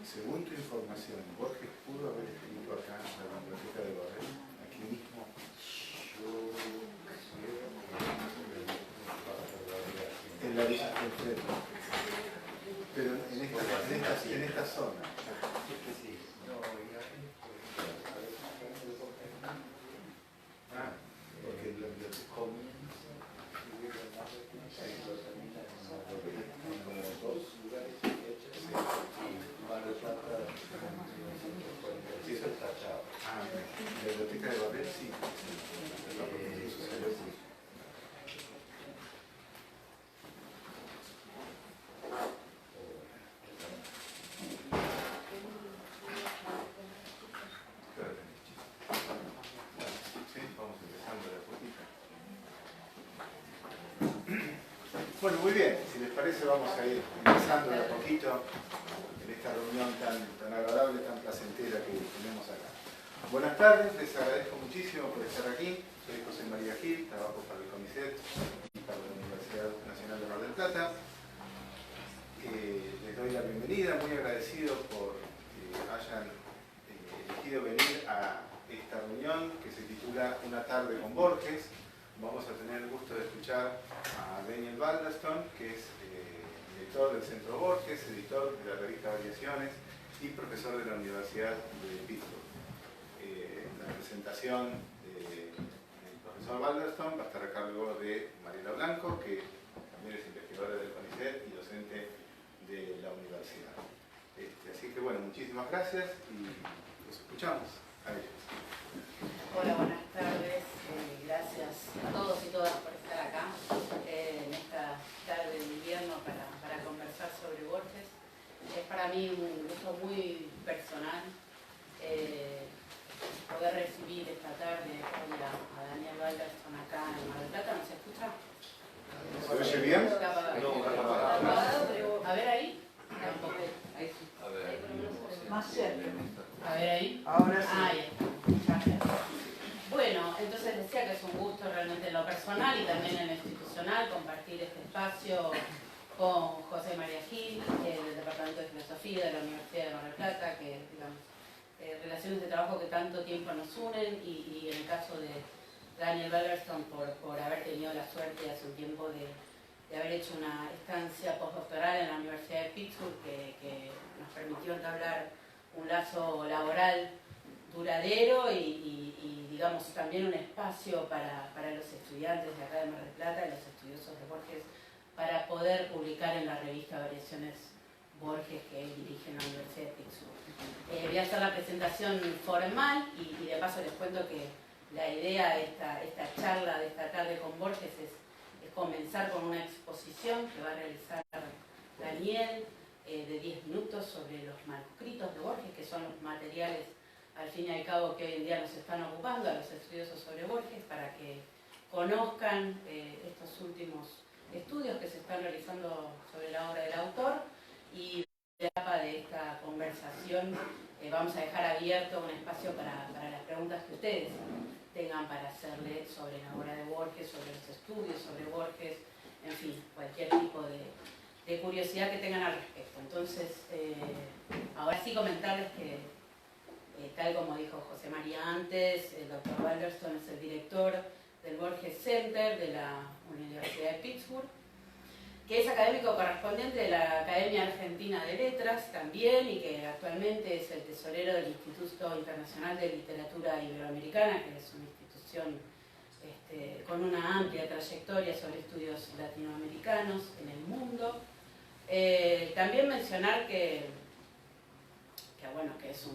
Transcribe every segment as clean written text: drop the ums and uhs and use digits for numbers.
Según tu información, Borges pudo haber escrito acá en la biblioteca de Borges, aquí mismo. En la villa enfrente. Pero en esta zona. Ah, porque la biblioteca como dos lugares. Sí, eso está tachado. Ah, la biblioteca de Babel, sí. Bueno, muy bien. Si les parece, vamos a ir empezando de a poquito en esta reunión tan agradable, tan placentera que tenemos acá. Buenas tardes, les agradezco muchísimo por estar aquí. Soy José María Gil, trabajo para el CONICET y para la Universidad Nacional de Mar del Plata. Les doy la bienvenida, muy agradecido por que hayan elegido venir a esta reunión que se titula Una tarde con Borges. Vamos a tener el gusto de escuchar a Daniel Balderston, que es director del Centro Borges, editor de la revista Variaciones y profesor de la Universidad de Pittsburgh. La presentación del profesor Balderston va a estar a cargo de Mariela Blanco, que también es investigadora del CONICET y docente de la universidad. Así que bueno, muchísimas gracias y los escuchamos a ellos. Hola, buenas tardes. Gracias a todos y todas por estar acá en esta tarde de invierno para conversar sobre Borges. Es para mí un gusto muy personal poder recibir esta tarde a Daniel Balderston acá en Mar del Plata. ¿No se escucha? ¿Se oye bien? A ver ahí. Tampoco. Ahí sí. A ver. Más cerca. A ver ahí. Ahora sí. Ahí está. Muchas gracias. Bueno, entonces decía que es un gusto realmente en lo personal y también en lo institucional compartir este espacio con José María Gil, del Departamento de Filosofía de la Universidad de Mar del Plata, que digamos, relaciones de trabajo que tanto tiempo nos unen, y en el caso de Daniel Balderston por haber tenido la suerte hace un tiempo de haber hecho una estancia postdoctoral en la Universidad de Pittsburgh que nos permitió entablar un lazo laboral duradero y digamos también un espacio para los estudiantes de acá de Mar del Plata y los estudiosos de Borges para poder publicar en la revista Variaciones Borges que él dirige en la Universidad de Pittsburgh. Voy a hacer la presentación formal y de paso les cuento que la idea de esta charla de esta tarde con Borges es comenzar con una exposición que va a realizar Daniel de 10 minutos sobre los manuscritos de Borges, que son los materiales al fin y al cabo que hoy en día nos están ocupando a los estudiosos sobre Borges, para que conozcan estos últimos estudios que se están realizando sobre la obra del autor, y en la etapa de esta conversación vamos a dejar abierto un espacio para las preguntas que ustedes tengan para hacerle sobre la obra de Borges, sobre los estudios sobre Borges, en fin, cualquier tipo de curiosidad que tengan al respecto. Entonces, ahora sí comentarles que, tal como dijo José María antes, el doctor Walderston es el director del Borges Center de la Universidad de Pittsburgh, que es académico correspondiente de la Academia Argentina de Letras también, y que actualmente es el tesorero del Instituto Internacional de Literatura Iberoamericana, que es una institución con una amplia trayectoria sobre estudios latinoamericanos en el mundo. También mencionar que su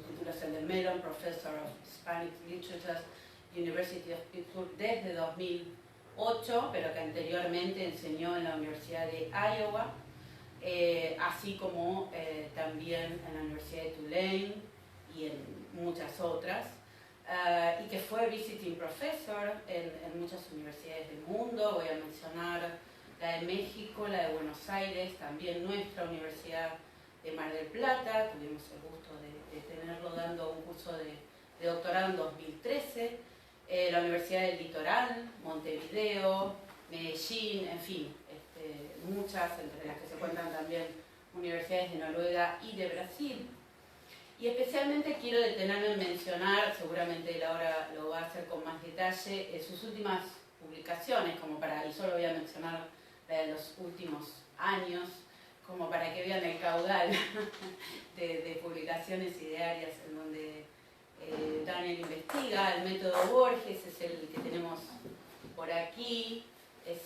título es el de Mellon, Professor of Hispanic Literature, University of Pittsburgh, desde 2008, pero que anteriormente enseñó en la Universidad de Iowa, así como también en la Universidad de Tulane y en muchas otras, y que fue visiting professor en muchas universidades del mundo. Voy a mencionar la de México, la de Buenos Aires, también nuestra Universidad de Mar del Plata. Tuvimos el gusto de tenerlo dando un curso de doctorado en 2013, la Universidad del Litoral, Montevideo, Medellín, en fin, muchas, entre las que se cuentan también universidades de Noruega y de Brasil. Y especialmente quiero detenerme en mencionar, seguramente él ahora lo va a hacer con más detalle, sus últimas publicaciones, y solo voy a mencionar la de los últimos años, como para que vean el caudal de publicaciones idearias en donde Daniel investiga. El método Borges es el que tenemos por aquí, es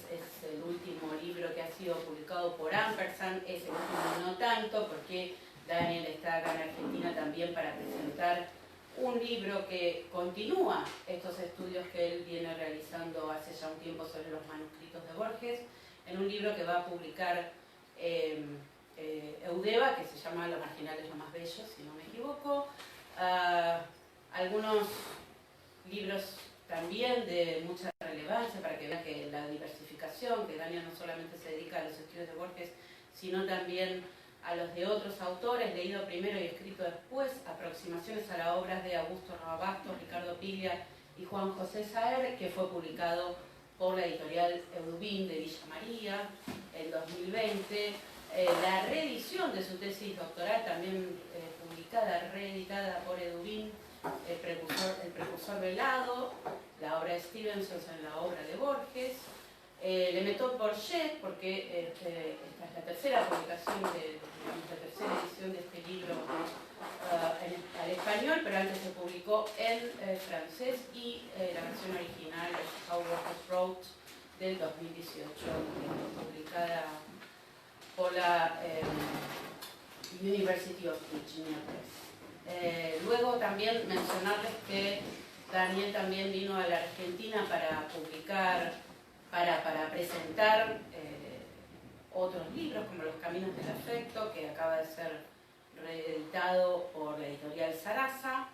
el último libro que ha sido publicado por Ampersand, es el último no tanto, porque Daniel está acá en Argentina también para presentar un libro que continúa estos estudios que él viene realizando hace ya un tiempo sobre los manuscritos de Borges, en un libro que va a publicar Eudeva, que se llama Lo marginal es lo más bello, si no me equivoco. Algunos libros también de mucha relevancia para que vean que la diversificación, que Daniel no solamente se dedica a los estudios de Borges, sino también a los de otros autores, leído primero y escrito después, aproximaciones a las obras de Augusto Rabastos, Ricardo Piglia y Juan José Saer, que fue publicado por la editorial Eudubín de Villa María en 2020. La reedición de su tesis doctoral, también publicada, reeditada por Eudubín, el precursor velado, la obra de Stevenson en la obra de Borges. Le Méthode Bourget, porque esta es la tercera publicación, la tercera edición de este libro al español, pero antes se publicó en francés, y la versión original es How Borges Wrote del 2018, publicada por la University of Virginia Press. Luego también mencionarles que Daniel también vino a la Argentina para publicar, para presentar otros libros como Los Caminos del Afecto, que acaba de ser reeditado por la editorial Sarasa,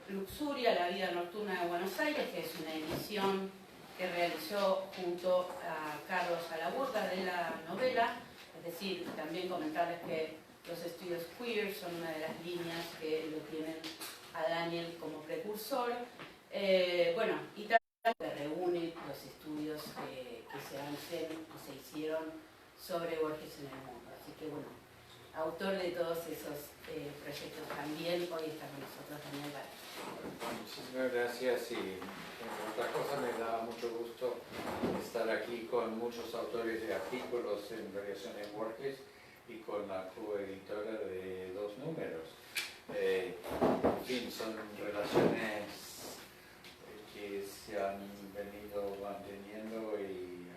Luxuria, la vida nocturna de Buenos Aires, que es una edición que realizó junto a Carlos Alaburda de la novela. Es decir, también comentarles que los estudios queer son una de las líneas que lo tienen a Daniel como precursor. Y también reúne los estudios que se hicieron sobre Borges en el mundo. Así que autor de todos esos proyectos también, hoy está con nosotros Daniel Vargas. Muchísimas gracias, y entre otras cosas me da mucho gusto estar aquí con muchos autores de artículos en variaciones Borges y con la coeditora de 2 números. En fin, son relaciones que se han venido manteniendo y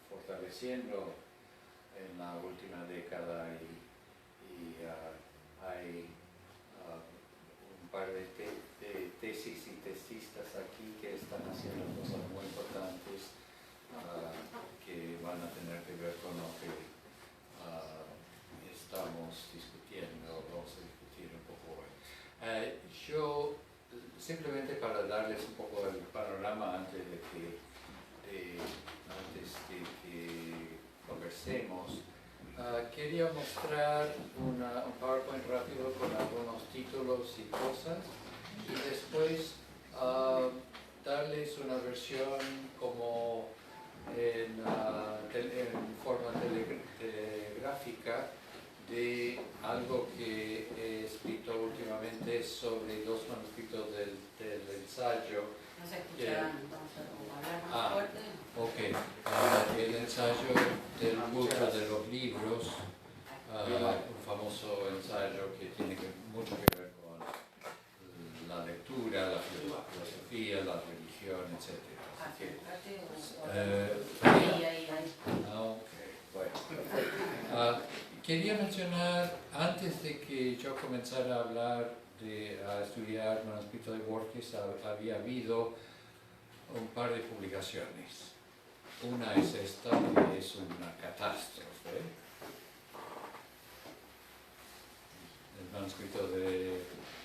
fortaleciendo en la última década, y hay un par de tesis y tesistas aquí que están haciendo cosas muy importantes que van a tener que ver con lo que estamos discutiendo, vamos a discutir un poco hoy. Yo simplemente para darles un poco el panorama antes de que conversemos, quería mostrar un PowerPoint rápido con algunos títulos y cosas y después darles una versión como en forma telegráfica de algo que he escrito últimamente sobre dos manuscritos del ensayo. No se escucharán, entonces, como hablar más fuerte. Ok. El ensayo del mundo de los libros, un famoso ensayo que tiene mucho que ver con la lectura, la filosofía, la religión, etc. Ahí. Okay, bueno. Quería mencionar, antes de que yo comenzara a hablar a estudiar manuscrito de Borges, había habido un par de publicaciones. Una es esta, que es una catástrofe.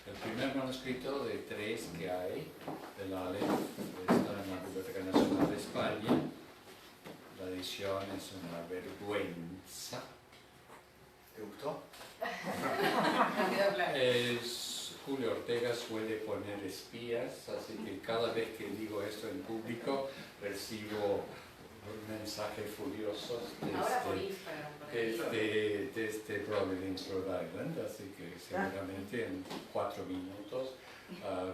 El primer manuscrito de 3 que hay, del Aleph, está en la Biblioteca Nacional de España. La edición es una vergüenza. ¿Te gustó? Julio Ortega suele poner espías, así que cada vez que digo esto en público recibo mensajes furiosos desde Providence, Rhode Island, así que seguramente en 4 minutos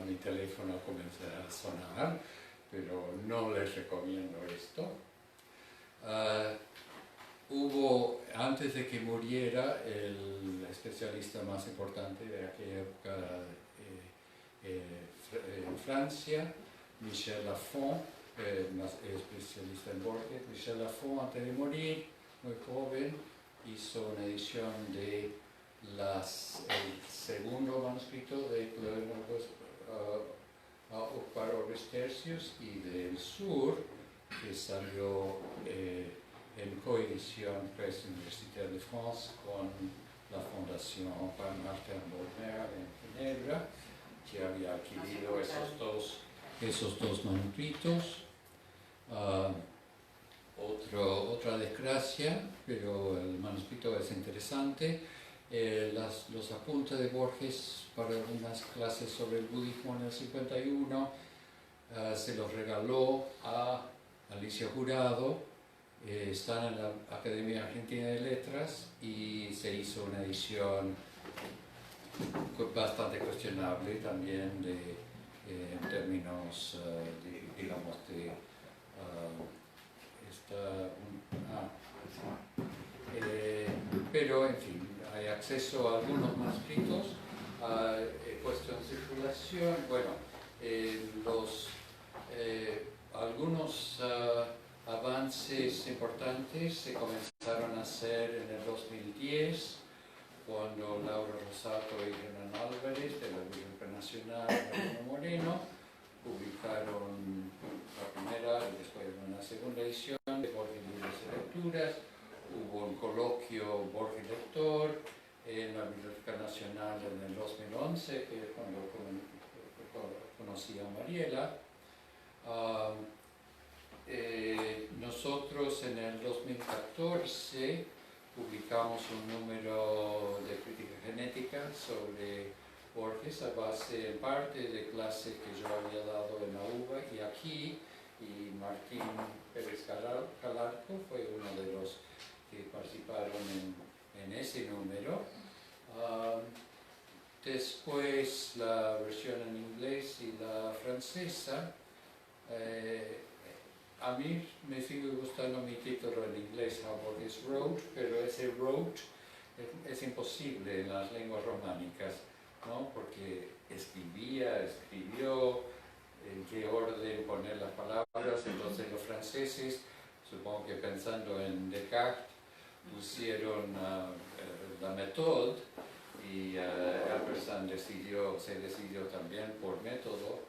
mi teléfono comenzará a sonar, pero no les recomiendo esto. Hubo, antes de que muriera, el especialista más importante de aquella época en Francia, Michel Lafon, especialista en Borges. Michel Lafon, antes de morir, muy joven, hizo una edición de el segundo manuscrito de Pleurocos para Orbes Tertius y del Sur, que salió en coedición Presse Universitaire de France con la Fundación Martin Borner en Ginebra, que había adquirido esos dos manuscritos. Otra desgracia, pero el manuscrito es interesante. Los apuntes de Borges para algunas clases sobre el budismo en el 51 se los regaló a Alicia Jurado. Están en la Academia Argentina de Letras y se hizo una edición bastante cuestionable también en términos, digamos, pero en fin, hay acceso a algunos manuscritos, he puesto en circulación, bueno, algunos avances importantes se comenzaron a hacer en el 2010, cuando Laura Rosato y Hernán Álvarez de la Biblioteca Nacional de Moreno publicaron la primera y después una segunda edición de Borges Libros y Lecturas. Hubo un coloquio Borges Lector en la Biblioteca Nacional en el 2011, que es cuando conocí a Mariela. Nosotros en el 2014 publicamos un número de crítica genética sobre Borges a base en parte de clases que yo había dado en la UBA y aquí, y Martín Pérez Calarco fue uno de los que participaron en ese número. Después la versión en inglés y la francesa. A mí me sigue gustando mi título en inglés, How Borges Wrote, pero ese wrote es imposible en las lenguas románicas, ¿no? Porque escribió, en qué orden poner las palabras. Entonces los franceses, supongo que pensando en Descartes, pusieron la méthode y Alpersan se decidió también por método.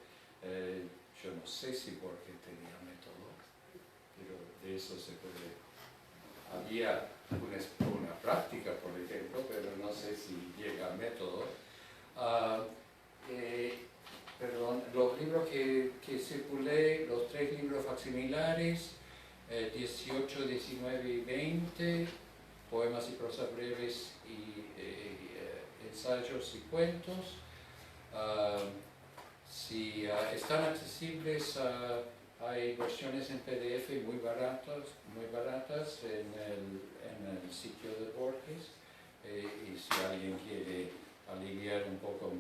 Yo no sé si Borges tenía método, pero de eso se puede. Había una práctica, por ejemplo, pero no sé si llega a método. libro que circulé, los 3 libros facsimilares, 18, 19 y 20, poemas y prosas breves y ensayos y cuentos. Si están accesibles, hay versiones en PDF muy baratas en el sitio de Borges, y si alguien quiere aliviar un poco a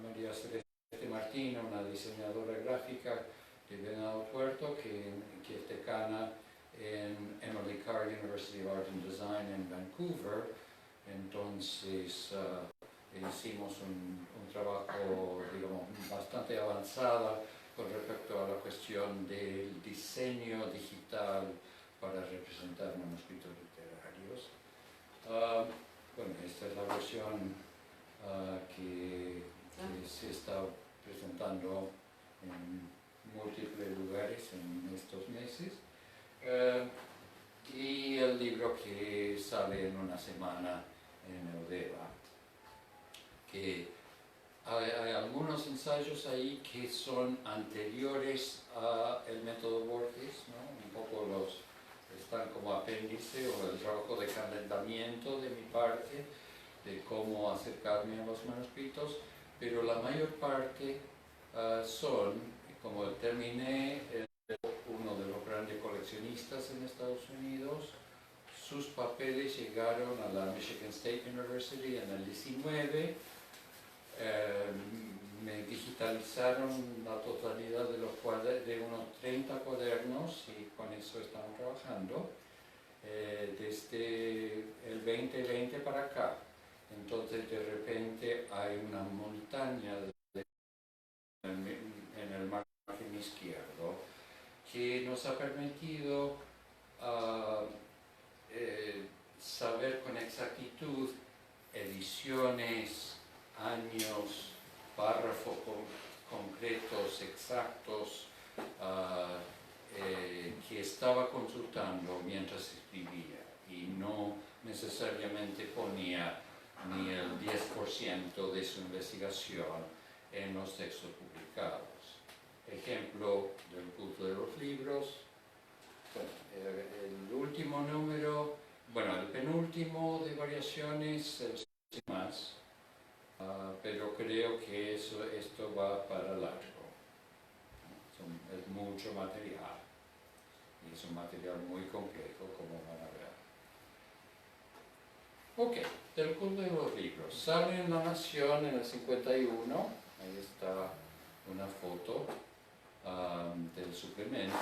María Celeste Martín, una diseñadora gráfica de Venado Tuerto, que es decana en Emily Carr University of Art and Design en Vancouver. Entonces hicimos un trabajo, digamos, bastante avanzado con respecto a la cuestión del diseño digital para representar manuscritos literarios. Bueno, esta es la versión que se está presentando en múltiples lugares en estos meses. Y el libro que sale en una semana en Eudeva, que hay algunos ensayos ahí que son anteriores al método Borges, ¿no? Un poco están como apéndice o el trabajo de calentamiento de mi parte, de cómo acercarme a los manuscritos, pero la mayor parte son, como terminé uno de los grandes coleccionistas en Estados Unidos, sus papeles llegaron a la Michigan State University en el 19, me digitalizaron la totalidad de de unos 30 cuadernos y con eso estamos trabajando desde el 2020 para acá. Entonces de repente hay una montaña en el margen izquierdo que nos ha permitido saber con exactitud ediciones, años, párrafos concretos, exactos, que estaba consultando mientras escribía y no necesariamente ponía ni el 10% de su investigación en los textos publicados. Ejemplo del culto de los libros. El último número, bueno, el penúltimo de variaciones, el más, pero creo que esto va para largo. Es mucho material y es un material muy complejo, como van a ver. Ok, del culto de los libros. Sale en La Nación en el 51, ahí está una foto del suplemento,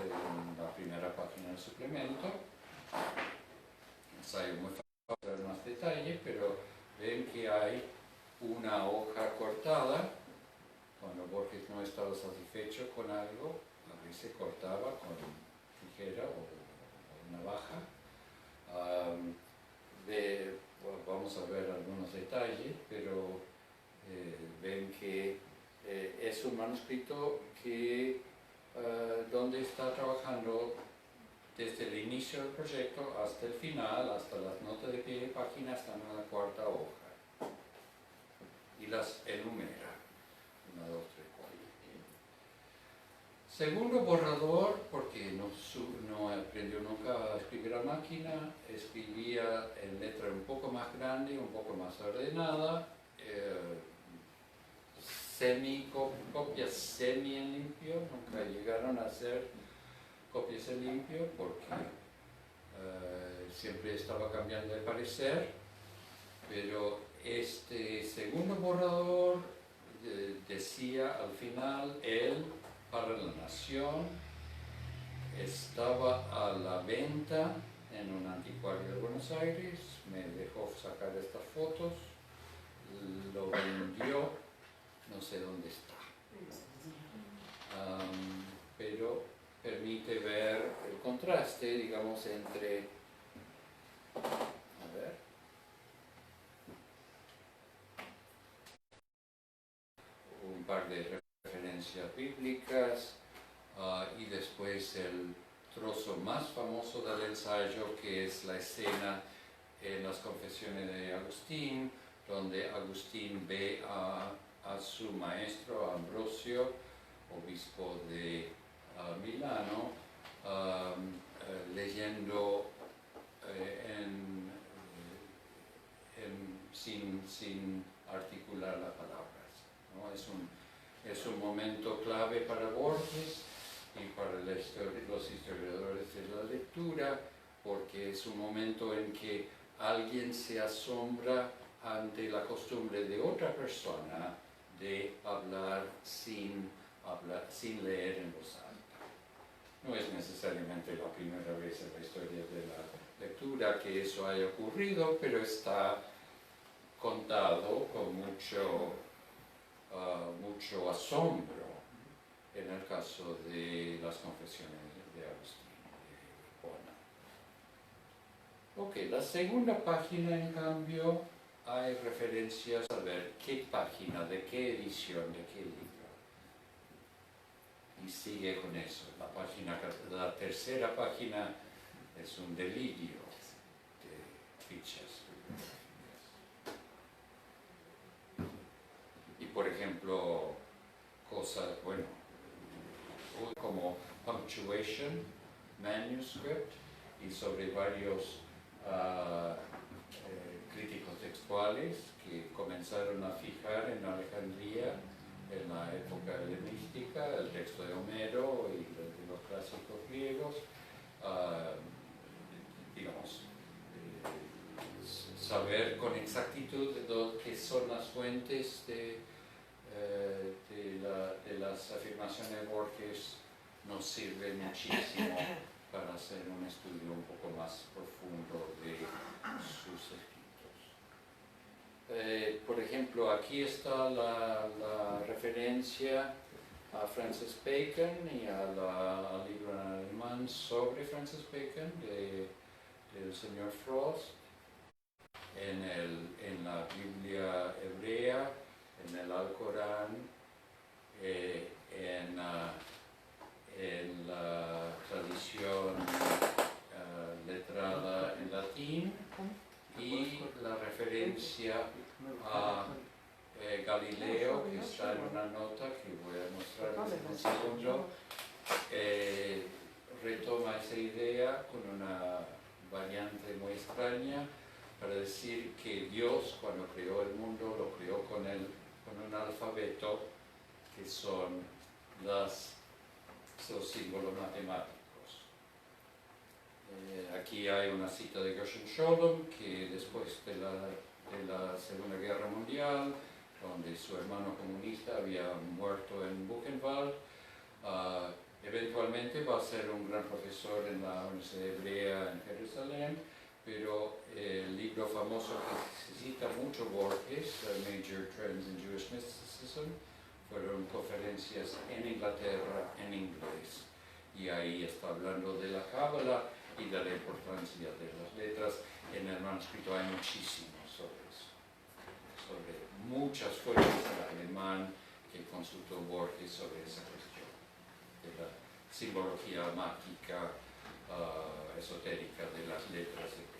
en la primera página del suplemento. Ensayo muy fácil para ver más detalle, pero ven que hay una hoja cortada. Cuando Borges no estaba satisfecho con algo, a veces cortaba con tijera o navaja. Vamos a ver algunos detalles, pero ven que es un manuscrito que, donde está trabajando desde el inicio del proyecto hasta el final, hasta las notas de pie de página, están en la cuarta hoja y las enumera: 1, 2, 3, 4. Segundo borrador, porque no aprendió nunca a escribir a máquina, escribía en letra un poco más grande, un poco más ordenada, copias semi en limpio. Nunca llegaron a hacer copias en limpio porque siempre estaba cambiando de parecer, pero este segundo borrador decía al final: él, para La Nación, estaba a la venta en un anticuario de Buenos Aires, me dejó sacar estas fotos, lo vendió, no sé dónde está, pero permite ver el contraste, digamos, entre, a ver, un par de referencias bíblicas, y después el trozo más famoso del ensayo, que es la escena en las Confesiones de Agustín, donde Agustín ve a a su maestro Ambrosio, obispo de Milano, leyendo sin articular las palabras, ¿no? Es un momento clave para Borges y para los historiadores de la lectura, porque es un momento en que alguien se asombra ante la costumbre de otra persona de hablar sin leer en voz alta. No es necesariamente la primera vez en la historia de la lectura que eso haya ocurrido, pero está contado con mucho asombro en el caso de las confesiones de Agustín de Hipona. Ok, la segunda página, en cambio, hay referencias a ver qué página, de qué edición, de qué libro. Y sigue con eso. La tercera página es un delirio de fichas. Y por ejemplo, cosas, bueno, como punctuation, manuscript, y sobre varios críticos textuales que comenzaron a fijar en Alejandría en la época helenística el texto de Homero y de los clásicos griegos, digamos, saber con exactitud qué son las fuentes de las afirmaciones de Borges nos sirve muchísimo para hacer un estudio un poco más profundo de sus escritos. Por ejemplo, aquí está la referencia a Francis Bacon y al libro en alemán sobre Francis Bacon del señor Frost, en la Biblia hebrea, en el Alcorán, en la tradición letrada en latín, y la referencia a Galileo, que está en una nota que voy a mostrarles en un segundo, retoma esa idea con una variante muy extraña para decir que Dios, cuando creó el mundo, lo creó con un alfabeto que son los símbolos matemáticos. Aquí hay una cita de Gershom Scholem, que después de la Segunda Guerra Mundial, donde su hermano comunista había muerto en Buchenwald, eventualmente va a ser un gran profesor en la Universidad Hebrea en Jerusalén, pero el libro famoso que se cita mucho Borges, Major Trends in Jewish Mysticism, fueron conferencias en Inglaterra en inglés, y ahí está hablando de la Cábala y de la importancia de las letras. En el manuscrito hay muchísimo sobre eso, sobre muchas fuentes en alemán que consultó Borges sobre esa cuestión de la simbología mágica esotérica de las letras hebreas.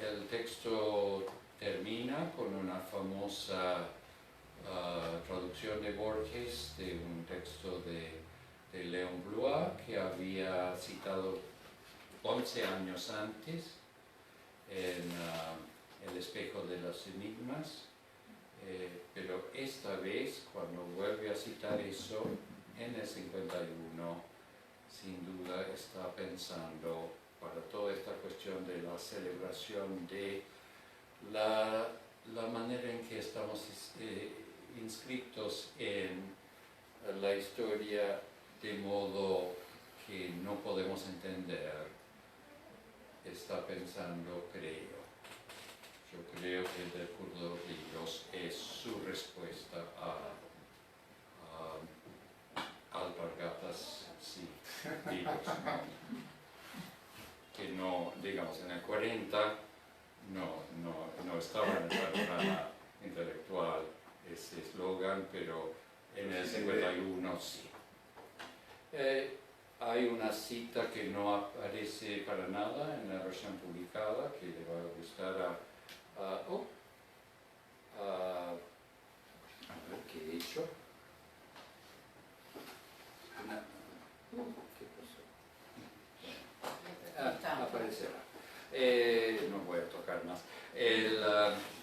El texto termina con una famosa traducción de Borges de un texto de Léon Blois, que había citado 11 años antes en El espejo de los enigmas, pero esta vez, cuando vuelve a citar eso, en el 51, sin duda está pensando para toda esta cuestión de la celebración de la manera en que estamos inscritos en la historia, de modo que no podemos entender. Está pensando, creo. Yo creo que el del Curso de los Libros es su respuesta a alpargatas, sí, libros, ¿no? Que no, digamos, en el 40 no estaba en el panorama intelectual ese eslogan, pero en el 51 sí. Hay una cita que no aparece para nada en la versión publicada, que le va a gustar a más.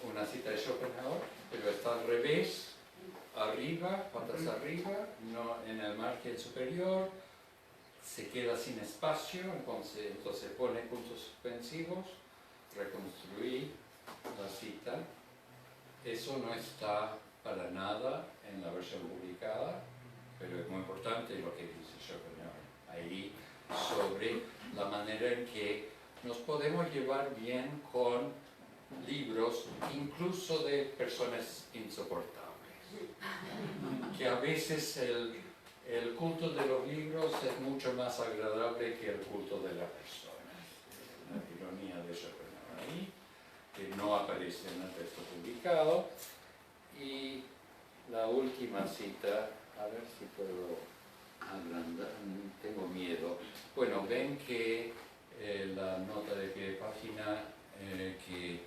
Una cita de Schopenhauer, pero está al revés, arriba, patas arriba, no en el margen superior, se queda sin espacio, entonces pone puntos suspensivos, reconstruí la cita. Eso no está para nada en la versión publicada, pero es muy importante lo que dice Schopenhauer ahí sobre la manera en que nos podemos llevar bien con libros, incluso de personas insoportables. Que a veces el culto de los libros es mucho más agradable que el culto de la persona. Una ironía de Schopenhauer ahí, que no aparece en el texto publicado. Y la última cita, a ver si puedo agrandar, tengo miedo. Bueno, ven que la nota de pie de página que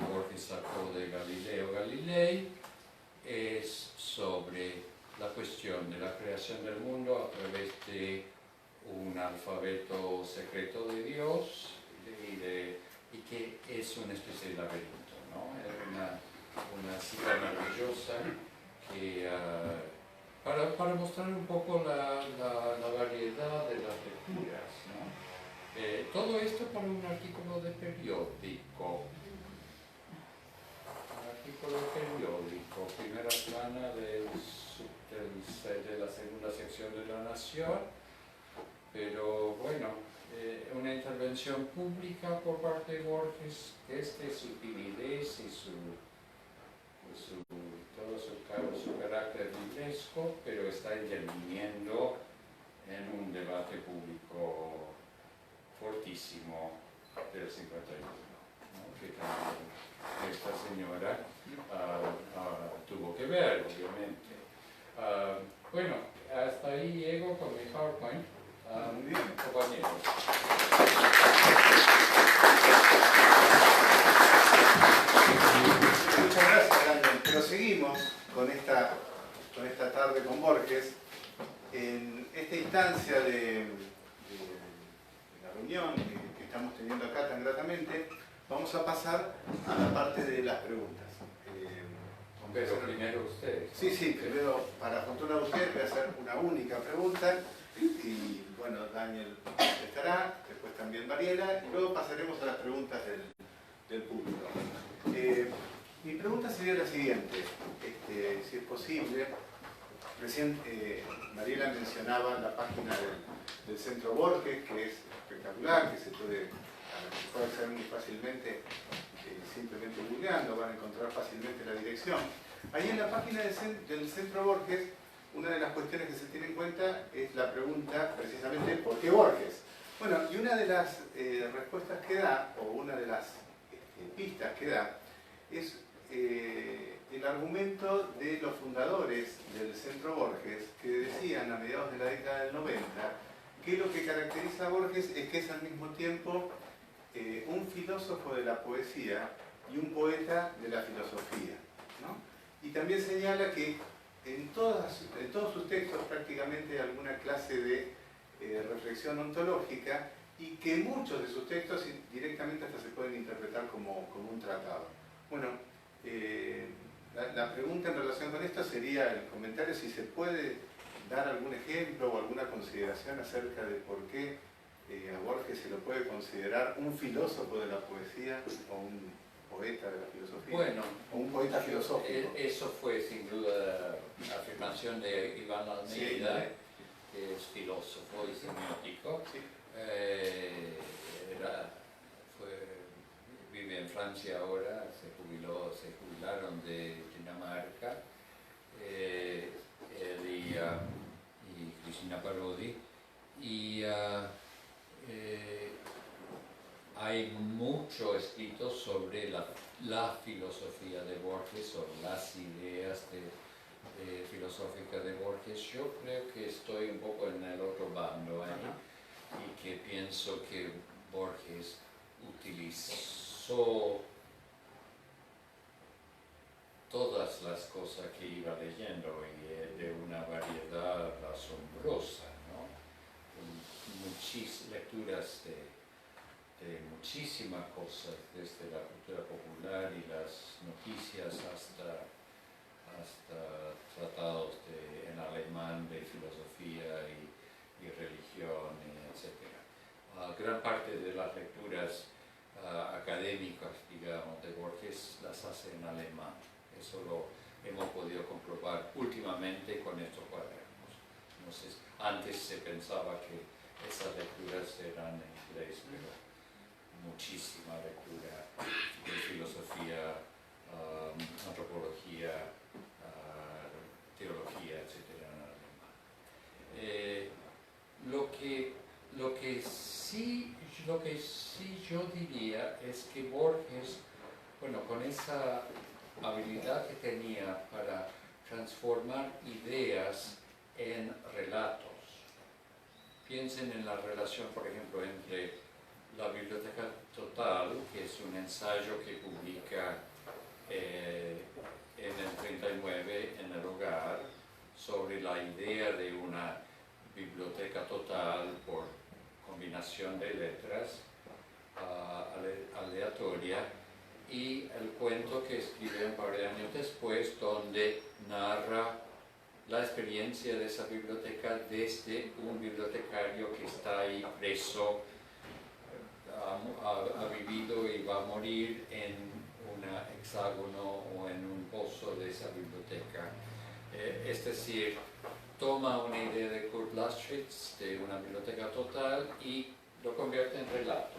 Borges sacó de Galileo Galilei es sobre la cuestión de la creación del mundo a través de un alfabeto secreto de Dios y que es una especie de laberinto, ¿no? Es una cita maravillosa que, para mostrar un poco la variedad de las lecturas, ¿no? Todo esto para un artículo de periódico. Primera plana de la segunda sección de La Nación, pero bueno, una intervención pública por parte de Borges, desde su timidez y todo su carácter libresco, pero está interviniendo en un debate público fortísimo del 51, ¿no? Que también esta señora tuvo que ver, obviamente. Bueno, hasta ahí llego con mi PowerPoint. Muy bien, compañeros. Muchas gracias, Brandon. Pero seguimos con esta tarde con Borges. En esta instancia de la reunión que estamos teniendo acá tan gratamente, vamos a pasar a la parte de las preguntas. Pero primero ustedes. Sí, primero, para fortuna de ustedes, voy a hacer una única pregunta. Y bueno, Daniel estará, después también Mariela, y luego pasaremos a las preguntas del público. Mi pregunta sería la siguiente, si es posible. Recién Mariela mencionaba la página del Centro Borges, que es espectacular, que se puede acceder muy fácilmente, simplemente googleando, van a encontrar fácilmente la dirección. Ahí en la página del Centro Borges, una de las cuestiones que se tiene en cuenta es la pregunta precisamente ¿por qué Borges? Bueno, y una de las respuestas que da, o una de las pistas que da, es el argumento de los fundadores del Centro Borges, que decían a mediados de la década del 90 que lo que caracteriza a Borges es que es al mismo tiempo un filósofo de la poesía y un poeta de la filosofía, ¿no? Y también señala que en todos sus textos prácticamente hay alguna clase de reflexión ontológica y que muchos de sus textos directamente hasta se pueden interpretar como un tratado. Bueno, la pregunta en relación con esto sería el comentario si se puede dar algún ejemplo o alguna consideración acerca de por qué a Borges se lo puede considerar un filósofo de la poesía o un poeta de la filosofía, bueno, o un poeta filosófico. Eso fue sin duda la afirmación de Iván Almeida, sí, que es filósofo y semiótico. Sí. Vive en Francia ahora, se jubilaron de Dinamarca, él y Cristina Parodi, y hay mucho escrito sobre la filosofía de Borges o las ideas filosóficas de Borges. Yo creo que estoy un poco en el otro bando ahí, y que pienso que Borges utilizó todas las cosas que iba leyendo y de una variedad asombrosa, ¿no? Muchísimas lecturas de muchísimas cosas, desde la cultura popular y las noticias hasta tratados en alemán de filosofía y religión, etc. Gran parte de las lecturas académicas, digamos, de Borges las hace en alemán. Eso lo hemos podido comprobar últimamente con estos cuadernos. Entonces, antes se pensaba que esas lecturas eran en inglés, pero muchísima lectura de filosofía, antropología, teología, etc. en alemán. Lo que sí yo diría es que Borges, bueno, con esa habilidad que tenía para transformar ideas en relatos. Piensen en la relación, por ejemplo, entre La Biblioteca Total, que es un ensayo que publica en el 39 en El Hogar, sobre la idea de una biblioteca total por combinación de letras aleatoria, y el cuento que escribe un par de años después, donde narra la experiencia de esa biblioteca desde un bibliotecario que está ahí preso, ha vivido y va a morir en un hexágono o en un pozo de esa biblioteca. Es decir, toma una idea de Kurt Lastritz, de una biblioteca total, y lo convierte en relato.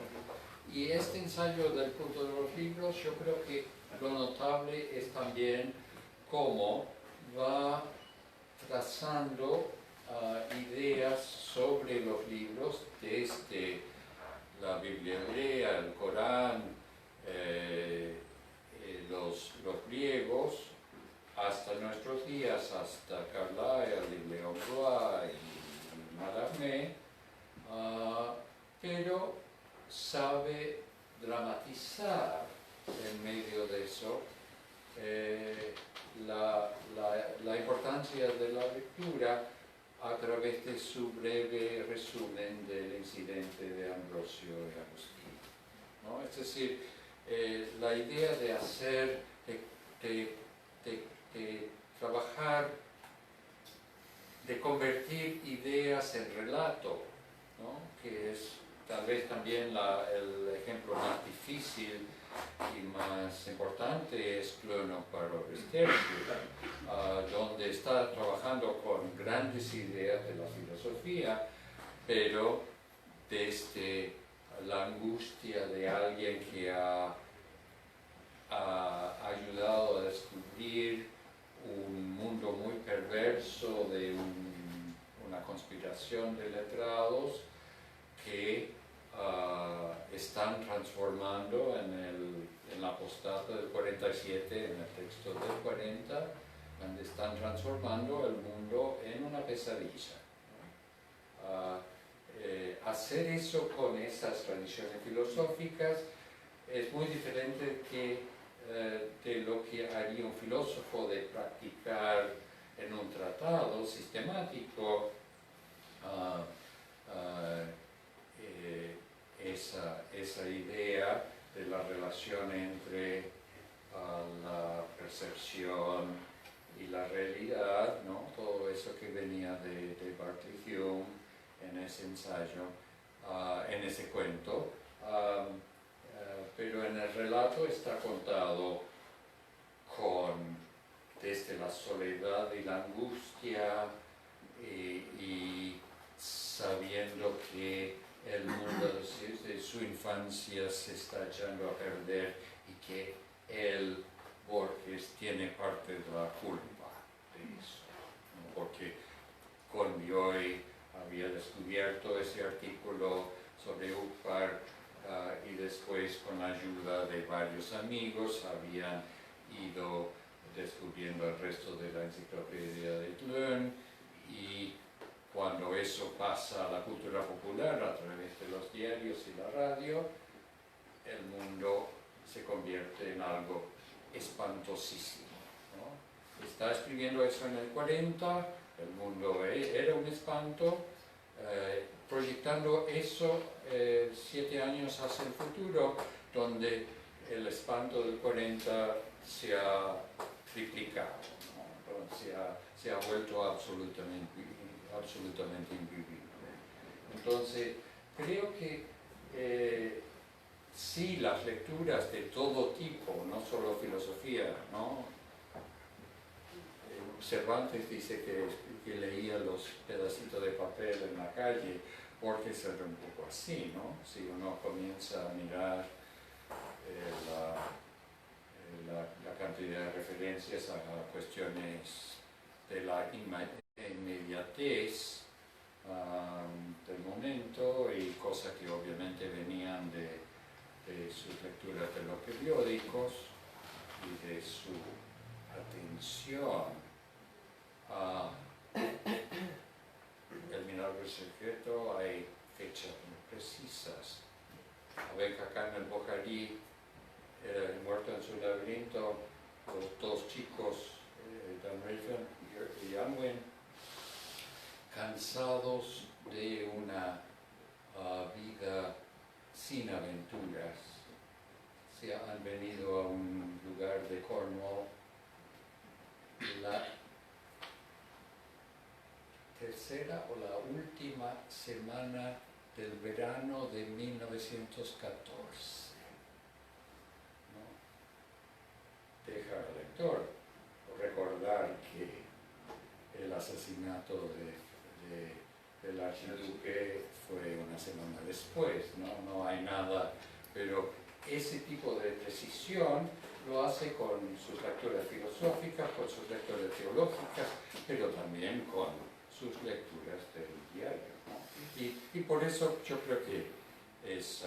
Y este ensayo del culto de los libros, yo creo que lo notable es también cómo va trazando ideas sobre los libros desde la Biblia hebrea, el Corán, los griegos, hasta nuestros días, hasta Carlyle y Léon Blois y Mallarmé, pero sabe dramatizar en medio de eso la importancia de la lectura a través de su breve resumen del incidente de Ambrosio y Agustín, ¿no? Es decir, la idea de hacer, de trabajar, de convertir ideas en relato, ¿no? Que es tal vez también el ejemplo más difícil y más importante es Clono para donde está trabajando con grandes ideas de la filosofía, pero desde la angustia de alguien que ha ayudado a descubrir un mundo muy perverso de una conspiración de letrados que están transformando en la postdata del 47, en el texto del 40, donde están transformando el mundo en una pesadilla. Hacer eso con esas tradiciones filosóficas es muy diferente de lo que haría un filósofo de practicar en un tratado sistemático esa idea de la relación entre la percepción y la realidad, ¿no? Todo eso que venía de Barclay Hume en ese ensayo, en ese cuento, pero en el relato está contado desde la soledad y la angustia y sabiendo que el mundo de su infancia se está echando a perder y que él, Borges, tiene parte de la culpa de eso, ¿no? Porque con Bioy había descubierto ese artículo sobre Uqbar y después, con la ayuda de varios amigos, habían ido descubriendo el resto de la enciclopedia de Klein, y cuando eso pasa a la cultura popular a través de los diarios y la radio, el mundo se convierte en algo espantosísimo, ¿no? Está escribiendo eso en el 40, el mundo era un espanto, proyectando eso 7 años hacia el futuro, donde el espanto del 40 se ha triplicado, ¿no? Se ha vuelto absolutamente invivible. Entonces, creo que sí, las lecturas de todo tipo, no solo filosofía, ¿no? Cervantes dice que leía los pedacitos de papel en la calle, porque es un poco así, ¿no? Si uno comienza a mirar la cantidad de referencias a cuestiones de la inmediatez del momento y cosas que obviamente venían de sus lecturas de los periódicos y de su atención a El Milagro Secreto. Hay fechas muy precisas. A ver que acá en el Bojarí, el muerto en su laberinto, los dos chicos, Dan Raven y Anwen, cansados de una vida sin aventuras, se han venido a un lugar de Cornwall. La tercera o la última semana del verano de 1914. ¿No? Deja al lector recordar que el asesinato del archiduque fue una semana después, no hay nada, pero ese tipo de precisión lo hace con sus lecturas filosóficas, con sus lecturas teológicas, pero también con sus lecturas del diario, ¿no? Y por eso yo creo que es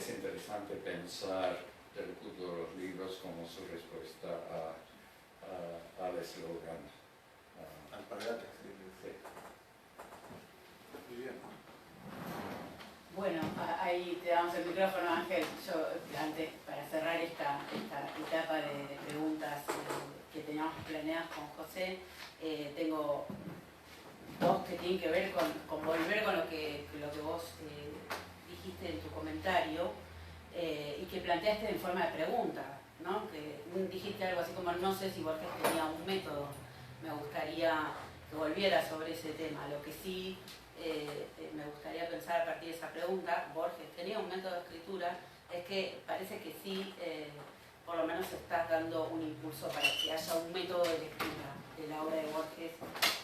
interesante pensar del culto de los libros como su respuesta al eslogan. Alpargatas, sí. Muy bien. Bueno, ahí te damos el micrófono, Ángel. Yo, antes, para cerrar esta etapa de preguntas que teníamos planeadas con José, tengo dos que tienen que ver con volver con lo que vos dijiste en tu comentario y que planteaste en forma de pregunta, ¿no? Que dijiste algo así como, no sé si Borges tenía un método. Me gustaría que volviera sobre ese tema. Lo que sí me gustaría pensar a partir de esa pregunta, Borges tenía un método de escritura, es que parece que sí, por lo menos estás dando un impulso para que haya un método de lectura de la obra de Borges,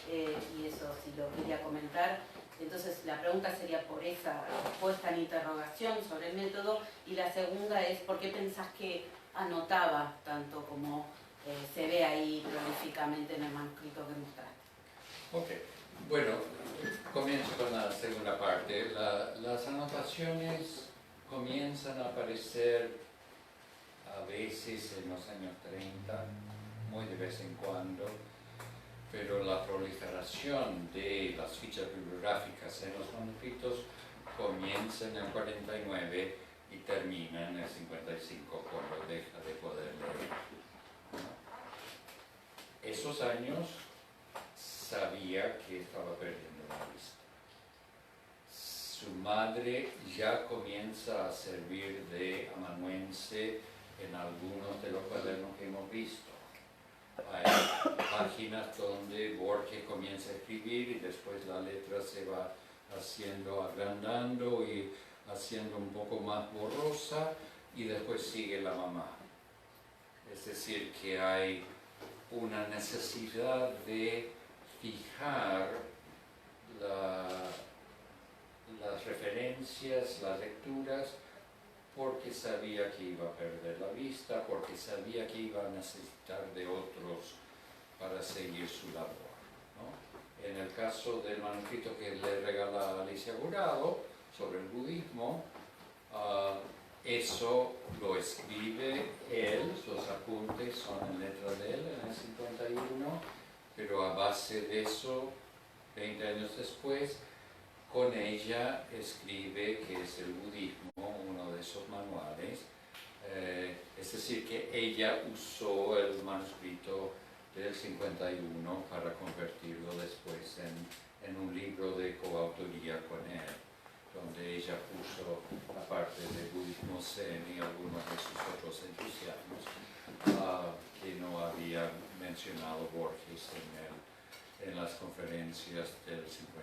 y eso sí lo quería comentar. Entonces la pregunta sería por esa respuesta en interrogación sobre el método, y la segunda es ¿por qué pensás que anotaba tanto como se ve ahí prolíficamente en el manuscrito que mostraste? Ok, bueno, comienzo con la segunda parte. Las anotaciones comienzan a aparecer a veces en los años 30, muy de vez en cuando, pero la proliferación de las fichas bibliográficas en los manuscritos comienza en el 49 y termina en el 55, cuando deja de poder leer. Esos años sabía que estaba perdiendo la vista. Su madre ya comienza a servir de amanuense en algunos de los cuadernos que hemos visto. Hay páginas donde Borges comienza a escribir y después la letra se va haciendo, agrandando y haciendo un poco más borrosa, y después sigue la mamá. Es decir, que hay una necesidad de fijar las referencias, las lecturas, porque sabía que iba a perder la vista, porque sabía que iba a necesitar de otros para seguir su labor, ¿no? En el caso del manuscrito que le regala a Alicia Jurado sobre el budismo, eso lo escribe él, los apuntes son en letra de él en el 51, pero a base de eso, 20 años después, con ella escribe que es el budismo, uno de esos manuales. Es decir, que ella usó el manuscrito del 51 para convertirlo después en un libro de coautoría con él. donde ella puso, aparte del budismo zen y algunos de sus otros entusiasmos, que no había mencionado Borges en las conferencias del 51.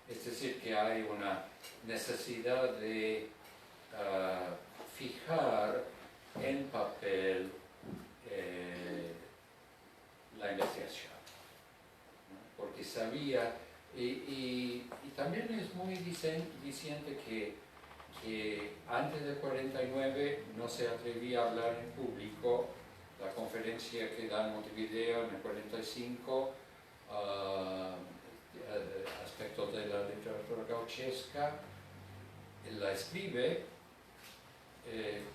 Es decir, que hay una necesidad de fijar en papel la investigación, ¿no? Porque sabía, y también es muy diciente que antes del 49 no se atrevía a hablar en público. La conferencia que da en Montevideo en el 45, aspectos de la literatura gauchesca, la escribe,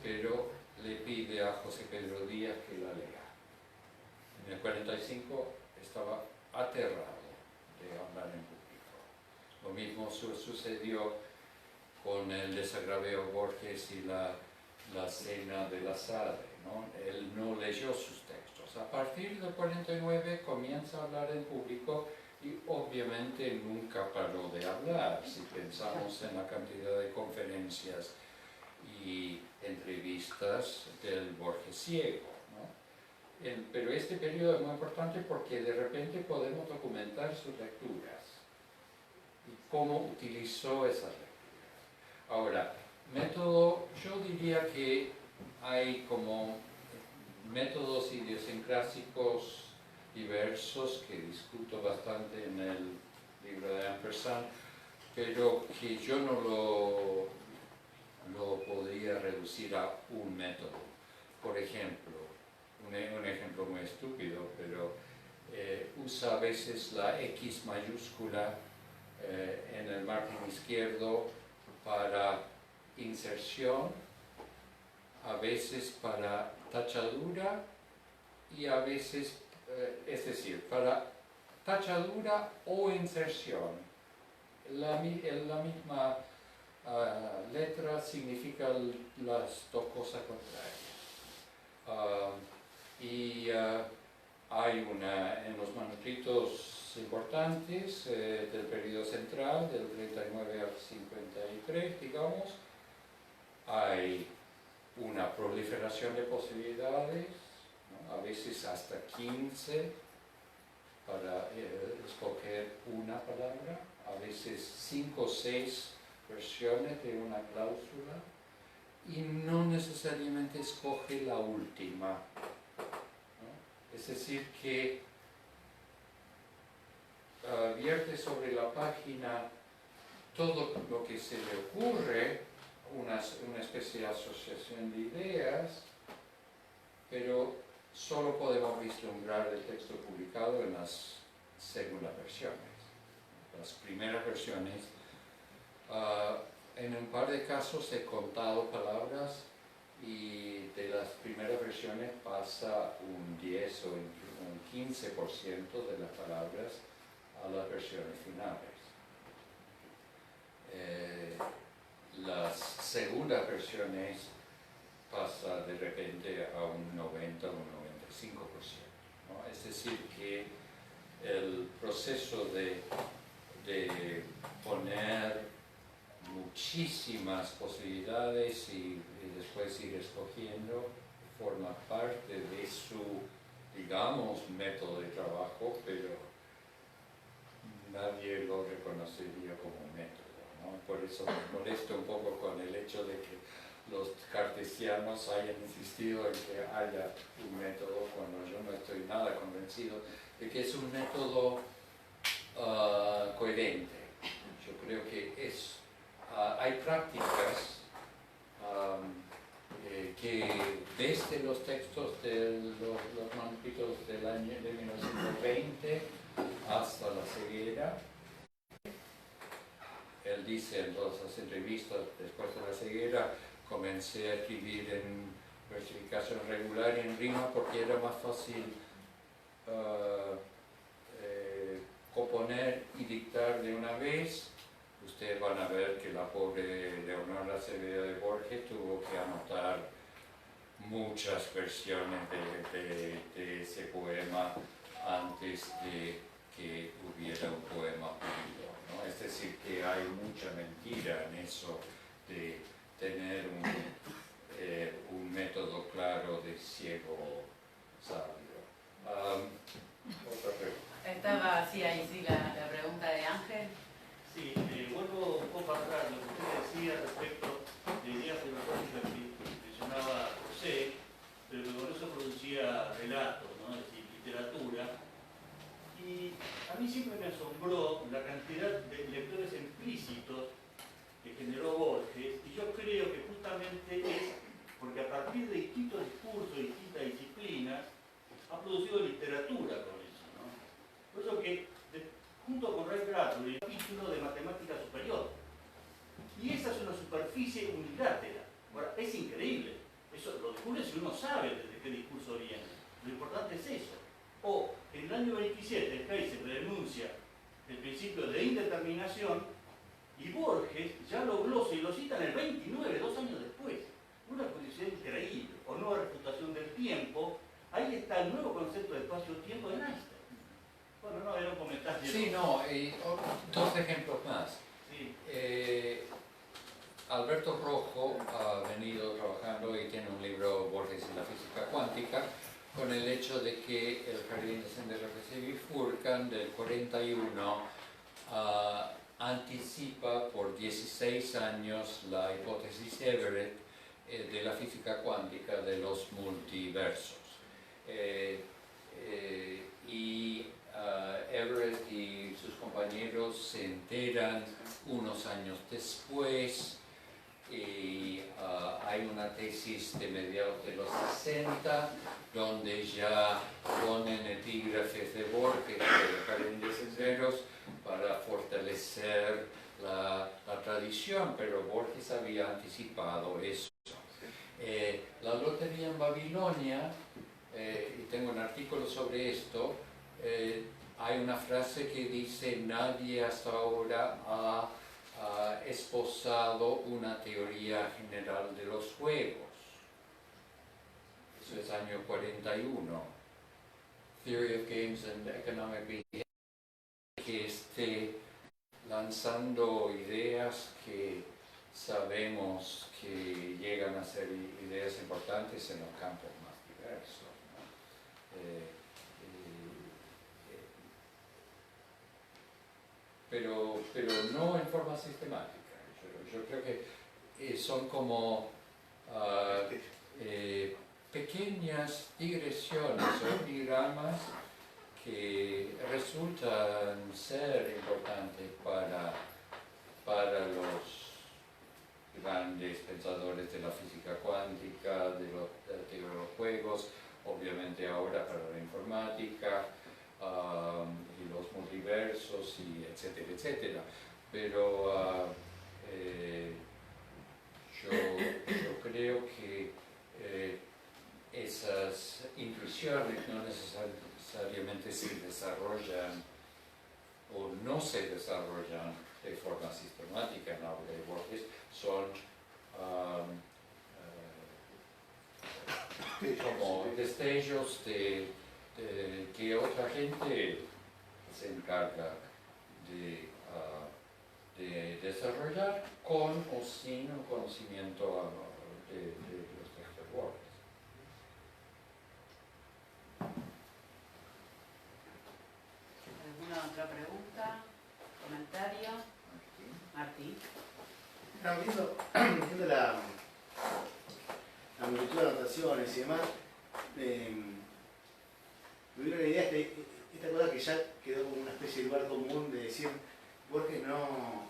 pero le pide a José Pedro Díaz que la lea. En el 45 estaba aterrado de hablar en público. Lo mismo sucedió con el desagravio Borges y la cena de la Sadre, ¿no? Él no leyó sus textos. A partir del 49 comienza a hablar en público y obviamente nunca paró de hablar. Si pensamos en la cantidad de conferencias y entrevistas del Borges ciego, ¿no? Pero este periodo es muy importante porque de repente podemos documentar sus lecturas y cómo utilizó esas lecturas. Ahora, método, yo diría que hay como métodos idiosincrásicos diversos que discuto bastante en el libro de Ampersand, pero que yo no lo podría reducir a un método. Por ejemplo, un ejemplo muy estúpido, pero usa a veces la X mayúscula en el margen izquierdo para inserción, a veces para tachadura y a veces, es decir, para tachadura o inserción. La misma letra significa las dos cosas contrarias. Hay en los manuscritos importantes del periodo central, del 39 al 53, digamos, hay una proliferación de posibilidades, ¿no? A veces hasta 15 para escoger una palabra, a veces 5 o 6 versiones de una cláusula, y no necesariamente escoge la última, ¿no? Es decir, que vierte sobre la página todo lo que se le ocurre, una especie de asociación de ideas, pero solo podemos vislumbrar el texto publicado en las segundas versiones. Las primeras versiones, en un par de casos he contado palabras y de las primeras versiones pasa un 10 o un 15% de las palabras a las versiones finales. Las segundas versiones pasa de repente a un 90 o un 95%, ¿no? Es decir, que el proceso de poner muchísimas posibilidades y después ir escogiendo forma parte de su, digamos, método de trabajo, pero nadie lo reconocería como un método, ¿no? Por eso me molesto un poco con el hecho de que los cartesianos hayan insistido en que haya un método cuando yo no estoy nada convencido de que es un método coherente. Yo creo que hay prácticas que desde los textos de los manuscritos del año de 1920 hasta la ceguera, él dice en todas las entrevistas después de la ceguera, comencé a escribir en versificación regular y en rima porque era más fácil componer y dictar de una vez. Ustedes van a ver que la pobre Leonora Acevedo de Borges tuvo que anotar muchas versiones de ese poema antes de que hubiera un poema pulido, ¿no? Es decir, que hay mucha mentira mentira en eso de tener un método claro de ciego sabio. Otra pregunta. Estaba así, ahí sí, la pregunta de Ángel. Sí, vuelvo un poco atrás, lo que usted decía respecto de ideas filosóficas que mencionaba José, pero que con eso producía relatos, ¿no? Es decir, literatura. Y a mí siempre me asombró la cantidad de lectores explícitos que generó Borges, y yo creo que justamente es porque a partir de distintos discursos, distintas disciplinas, ha producido literatura con eso, ¿no? Por eso que, junto con Ray Bradbury, el capítulo de matemática superior. Y esa es una superficie unilateral. Ahora, es increíble. Eso lo descubre si uno sabe desde qué discurso viene. Lo importante es eso. O, en el año 27, Heisenberg denuncia el principio de indeterminación y Borges ya lo glosa y lo cita en el 29, 2 años después. Una curiosidad increíble. O nueva refutación del tiempo. Ahí está el nuevo concepto de espacio-tiempo de Einstein. Bueno, no, era un comentario. Sí, no, y dos ejemplos más. Sí. Alberto Rojo ha venido trabajando y tiene un libro, Borges y la física cuántica, con el hecho de que el jardín de senderos que se bifurcan del 41 anticipa por 16 años la hipótesis Everett de la física cuántica de los multiversos. Everett y sus compañeros se enteran unos años después y hay una tesis de mediados de los 60 donde ya ponen epígrafes de Borges del jardín de senderos para fortalecer la tradición, pero Borges había anticipado eso. La lotería en Babilonia, y tengo un artículo sobre esto, hay una frase que dice: nadie hasta ahora ha esposado una teoría general de los juegos. Eso es año 41. Theory of Games and Economic Behavior, que esté lanzando ideas que sabemos que llegan a ser ideas importantes en los campos más diversos, ¿no? Pero no en forma sistemática. Yo creo que son como pequeñas digresiones o digramas que resultan ser importantes para los grandes pensadores de la física cuántica, de la teoría de los juegos, obviamente ahora para la informática, y los multiversos, y etcétera, etcétera. Pero yo creo que esas intuiciones no necesariamente se desarrollan o no se desarrollan de forma sistemática en la obra de Borges, son como destellos de que otra gente se encarga de desarrollar con o sin un conocimiento de los textos de Borges. ¿Alguna otra pregunta? ¿Comentario? Martín. Viendo la multitud de anotaciones y demás, me dio una idea esta cosa que ya quedó como una especie de lugar común de decir Borges no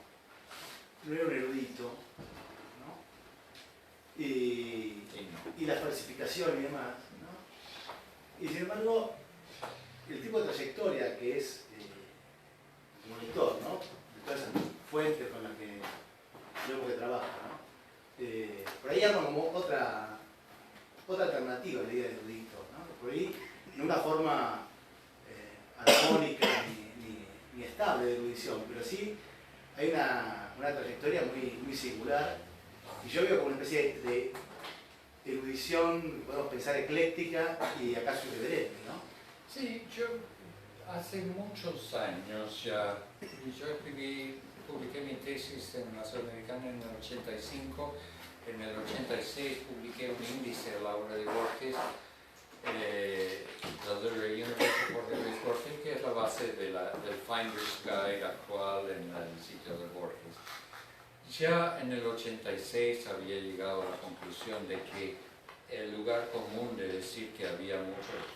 era un erudito, ¿no? Y la falsificación y demás, ¿no? Y sin embargo, el tipo de trayectoria que es como lector, ¿no? De todas esas fuentes con las que luego que trabaja, ¿no? Por ahí arma como otra alternativa a la idea de erudito, ¿no? Por ahí, en una forma armónica ni estable de erudición, pero sí hay una trayectoria muy singular, y yo veo como una especie de erudición, podemos pensar, ecléctica y acaso irreverente, ¿no? Sí, yo hace muchos años ya, yo escribí publiqué mi tesis en la Sudamericana en el 85. En el 86 publiqué un índice de la obra de Borges, The Literary Universe of Jorge Luis Borges, que es la base del Finder's Guide actual en el sitio de Borges. Ya en el 86 había llegado a la conclusión de que el lugar común de decir que había muchos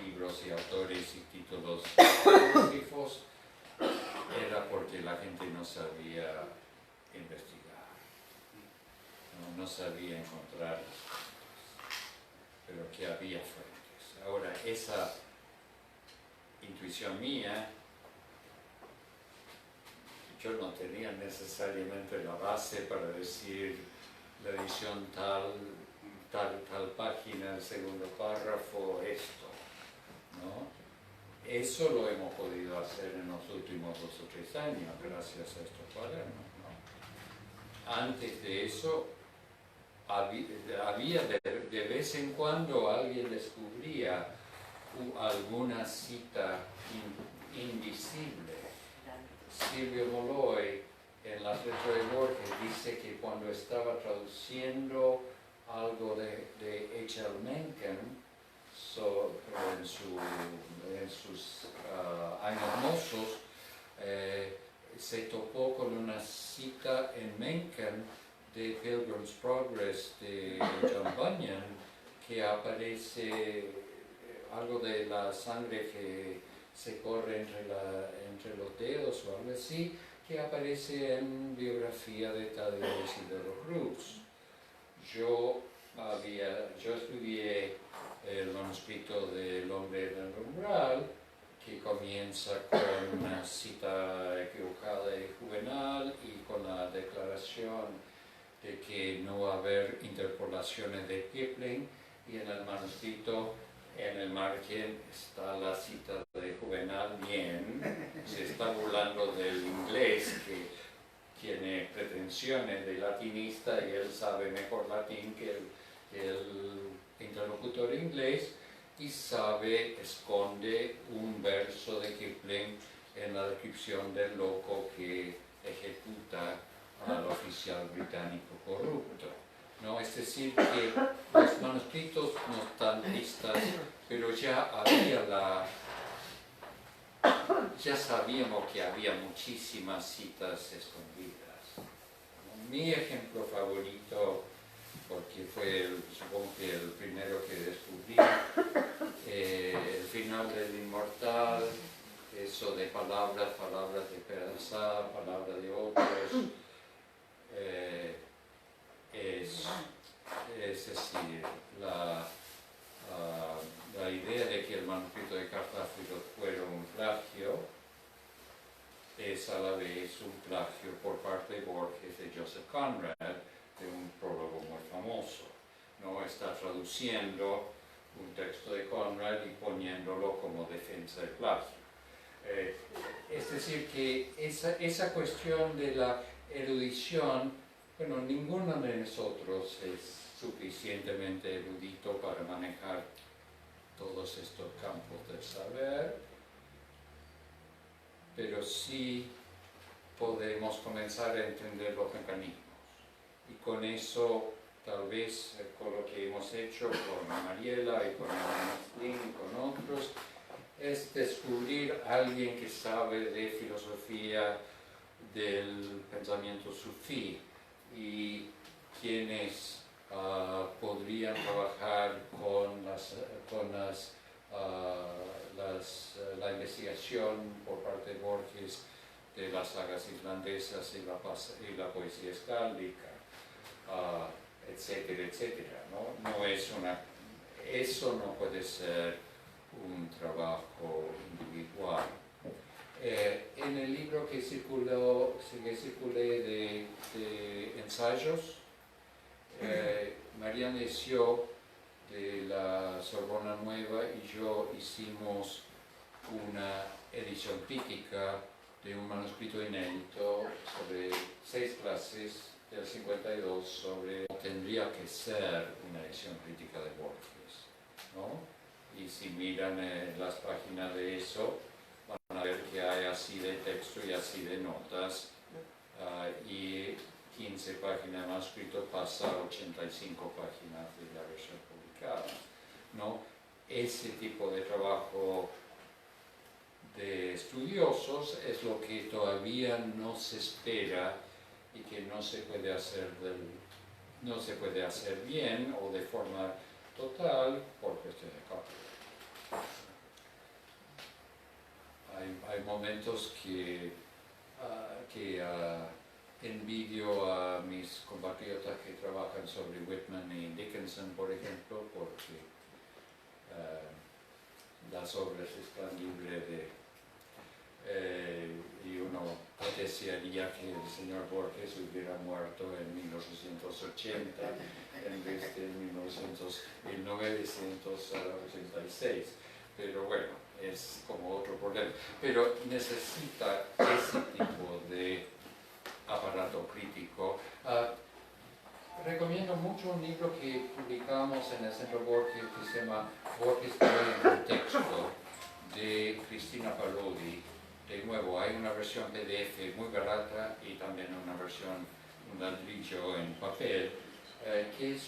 libros y autores y títulos apócrifos era porque la gente no sabía investigar, no sabía encontrar, pero que había fuentes. Ahora, esa intuición mía, yo no tenía necesariamente la base para decir la edición tal página, el segundo párrafo, esto, ¿no? Eso lo hemos podido hacer en los últimos 2 o 3 años, gracias a estos cuadernos, ¿no? Antes de eso, había de vez en cuando alguien descubría alguna cita invisible. Silvio Molloy, en las letras de Borges, dice que cuando estaba traduciendo algo de H.L. Mencken en sus años mozos, se topó con una cita en Mencken de Pilgrim's Progress de John Bunyan, que aparece algo de la sangre que se corre entre los dedos o algo así, que aparece en biografía de Tadeo Isidoro Cruz. Yo estudié el manuscrito del Hombre del Umbral, que comienza con una cita equivocada de Juvenal y con la declaración de que no va a haber interpolaciones de Kipling, y en el manuscrito, en el margen, está la cita de Juvenal bien, se está burlando del inglés, que tiene pretensiones de latinista y él sabe mejor latín que el interlocutor inglés, y esconde un verso de Kipling en la descripción del loco que ejecuta al oficial británico corrupto, ¿no? Es decir, que los manuscritos no están listas, pero ya sabíamos que había muchísimas citas escondidas. Mi ejemplo favorito, porque fue supongo que el primero que descubrí, el final del Inmortal, eso de palabras de Peraza, palabras de otros, es decir, la idea de que el manuscrito de Cartáfilo fuera un plagio es a la vez un plagio por parte de Borges de Joseph Conrad, de un prólogo muy famoso, ¿no? Está traduciendo un texto de Conrad y poniéndolo como defensa del plagio. Es decir, que esa cuestión de la erudición, bueno, ninguno de nosotros es suficientemente erudito para manejar todos estos campos del saber, pero sí podemos comenzar a entender los mecanismos. Y con eso, tal vez, con lo que hemos hecho con Mariela y con Martín y con otros, es descubrir a alguien que sabe de filosofía del pensamiento sufí y quienes podrían trabajar con la investigación por parte de Borges de las sagas islandesas y la poesía escáldica, etcétera, etcétera, ¿no? Eso no puede ser un trabajo individual. En el libro que circulé de ensayos, Marianne Desio de la Sorbona Nueva y yo hicimos una edición crítica de un manuscrito inédito sobre 6 clases del 52 sobre cómo tendría que ser una edición crítica de Borges, ¿no? Y si miran las páginas de eso, van a ver que hay así de texto y así de notas, y 15 páginas de manuscrito pasa a 85 páginas de la versión publicada, ¿no? Ese tipo de trabajo de estudiosos es lo que todavía no se espera y que no se puede hacer bien o de forma total por cuestión de copyright. Hay momentos que envidio a mis compatriotas que trabajan sobre Whitman y Dickinson, por ejemplo, porque las obras están libres y uno desearía que el señor Borges hubiera muerto en 1880 en vez de 1986, pero bueno, es como otro problema. Pero necesita ese tipo de aparato crítico. Recomiendo mucho un libro que publicamos en el Centro Borges que se llama Borges en contexto, de Cristina Parodi. De nuevo, hay una versión PDF muy barata y también una versión, un ladrillo en papel, que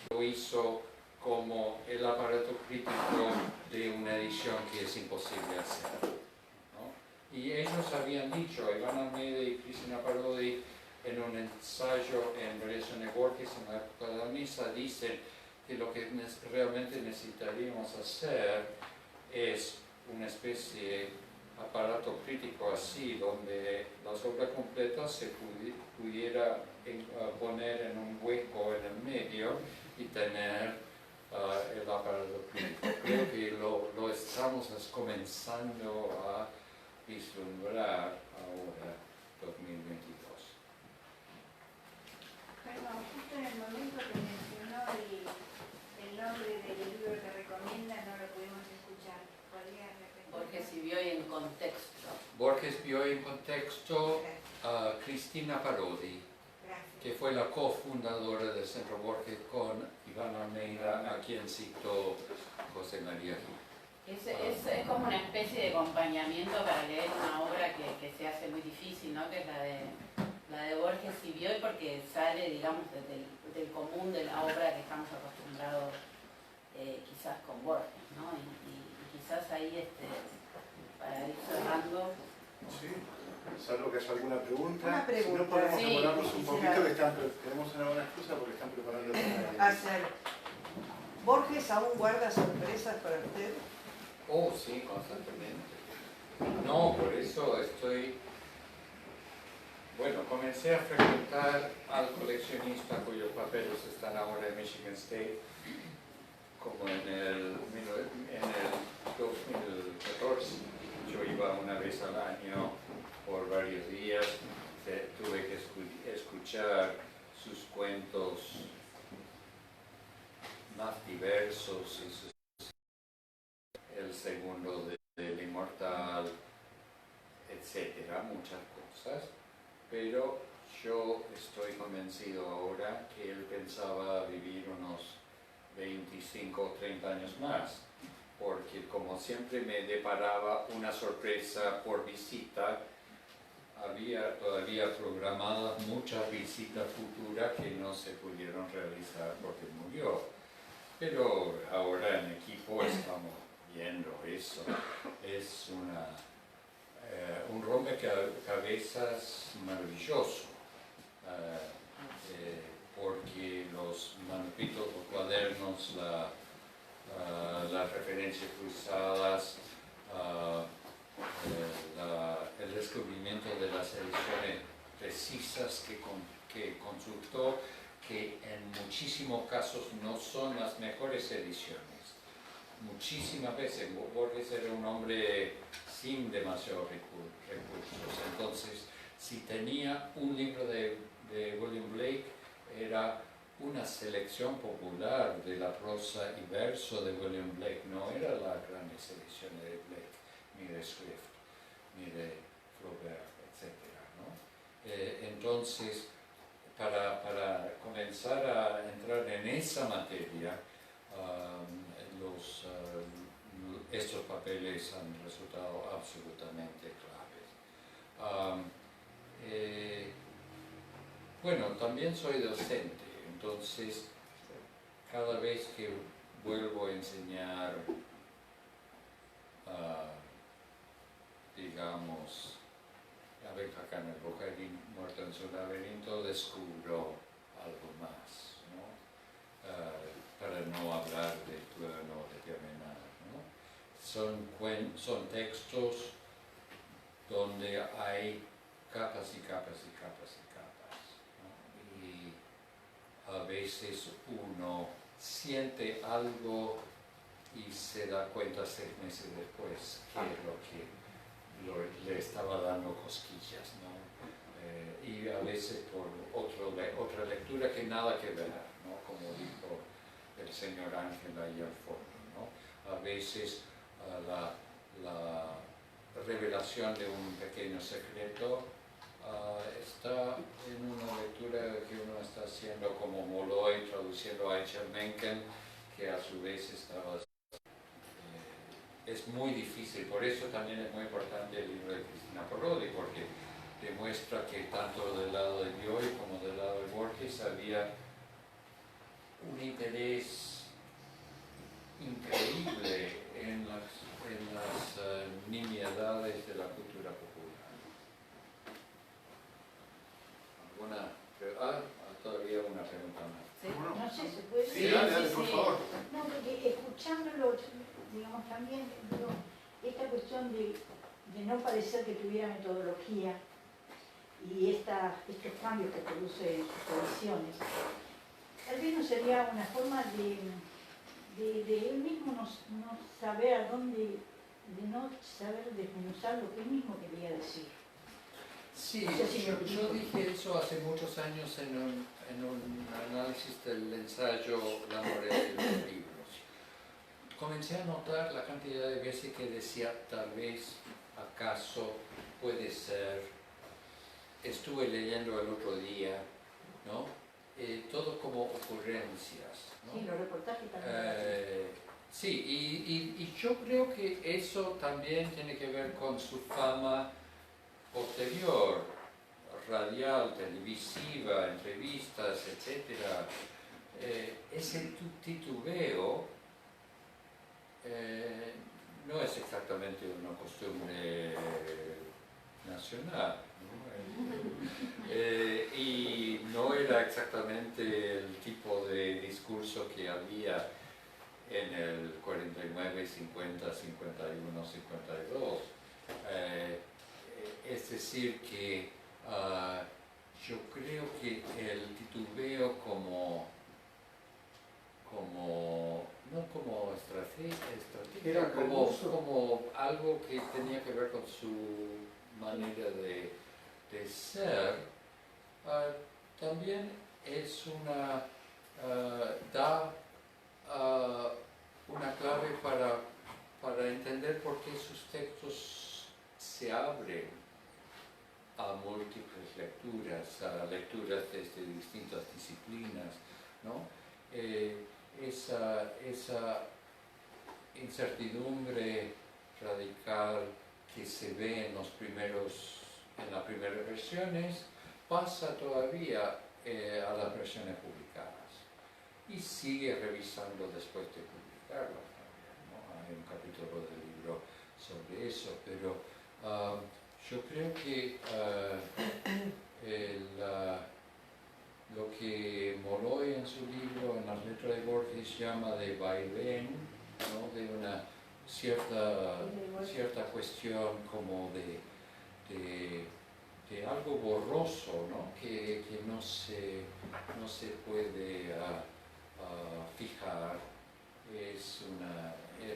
lo hizo como el aparato crítico de una edición que es imposible hacer, ¿no? Y ellos habían dicho, Iván Almeida y Cristina Parodi, en un ensayo en Variación de Borges en la época de la misa, dicen que lo que realmente necesitaríamos hacer es una especie de aparato crítico así, donde las obras completas se pudiera poner en un hueco en el medio y tener el aparato crítico. Creo que lo estamos comenzando a vislumbrar ahora, 2022. Perdón, justo en el momento que mencionó el nombre del libro que recomienda, no lo pudimos escuchar. ¿Podría repetir? Borges y Bioy en contexto. Borges Bioy en contexto, Cristina Parodi, Gracias. que fue la cofundadora del Centro Borges con Iván Almeida, a quien citó José María Gil. Es como una especie de acompañamiento para leer una obra que se hace muy difícil, ¿no? Que es la de Borges y Bioy, porque sale, digamos, del común de la obra que estamos acostumbrados quizás con Borges, ¿no? Y quizás ahí, para ir cerrando. Sí, salvo que haya alguna pregunta. Una pregunta. Si no podemos Sí, demorarnos un quisiera- poquito, tenemos una buena excusa porque están preparando el Hacer. ¿Borges aún guarda sorpresas para usted? Oh, sí, constantemente. No, por eso estoy... Bueno, comencé a frecuentar al coleccionista cuyos papeles están ahora en Michigan State, como en el 2014. Yo iba una vez al año por varios días, tuve que escuchar sus cuentos más diversos, el segundo del Inmortal, etcétera, muchas cosas. Pero yo estoy convencido ahora que él pensaba vivir unos 25 o 30 años más, porque como siempre me deparaba una sorpresa por visita, había todavía programadas muchas visitas futuras que no se pudieron realizar porque murió. Pero ahora en equipo estamos viendo eso. Es un rompecabezas maravilloso, porque los manuscritos, los cuadernos, las referencias cruzadas, el descubrimiento de las ediciones precisas que consultó, que en muchísimos casos no son las mejores ediciones. Muchísimas veces Borges era un hombre sin demasiados recursos, entonces si tenía un libro de William Blake era una selección popular de la prosa y verso de William Blake, no era la gran edición de Blake, ni de Swift, ni de Flaubert, etc., ¿no? Entonces, para comenzar a entrar en esa materia, estos papeles han resultado absolutamente claves. Am, bueno, también soy docente, entonces cada vez que vuelvo a enseñar, digamos, la abeja acá en el bocadín muerto en su laberinto, descubro algo más, ¿no? Para no hablar de trueno de terminar, ¿no? Son textos donde hay capas y capas y capas y capas, ¿no? Y a veces uno siente algo y se da cuenta 6 meses después que es lo que le estaba dando cosquillas, ¿no? Y a veces por otra lectura que nada que ver, ¿no? Como dijo el señor Ángel ahí al fondo, ¿no? A veces la revelación de un pequeño secreto está en una lectura que uno está haciendo como Molloy traduciendo a H. Mencken, que a su vez estaba... es muy difícil, por eso también es muy importante el libro de Cristina Parodi, porque demuestra que tanto del lado de Bioy como del lado de Borges había un interés increíble en las nimiedades de la cultura popular. Todavía una pregunta más. ¿Sí? No sé, ¿se puede? Sí, dale, por sí. favor. No, porque escuchándolo, digamos, también, digo, esta cuestión de no parecer que tuviera metodología y estos cambios que produce en sus ediciones, tal vez no sería una forma de él mismo no saber a dónde, de no saber desmenuzar lo que él mismo quería decir. Sí, No sé si yo me dije eso hace muchos años en un análisis del ensayo La morena de los libros. Comencé a notar la cantidad de veces que decía tal vez, acaso, puede ser, estuve leyendo el otro día, ¿no? Todo como ocurrencias, ¿no? Sí, los reportajes también. Sí, y yo creo que eso también tiene que ver con su fama posterior, radial, televisiva, entrevistas, etc. Ese titubeo no es exactamente una costumbre nacional, ¿no? Y no era exactamente el tipo de discurso que había en el 49, 50, 51, 52. Es decir que yo creo que el titubeo no como estrategia, como algo que tenía que ver con su manera de ser, también es da una clave para entender por qué sus textos se abren a múltiples lecturas, a lecturas desde distintas disciplinas, ¿no? Esa incertidumbre radical que se ve en las primeras versiones pasa todavía a las versiones publicadas y sigue revisando después de publicarlas también, ¿no? Hay un capítulo del libro sobre eso, pero yo creo que lo que Molloy en su libro, en las letras de Borges, llama de vaivén, ¿no? De una cierta cuestión como de algo borroso, ¿no? Que no se puede fijar, es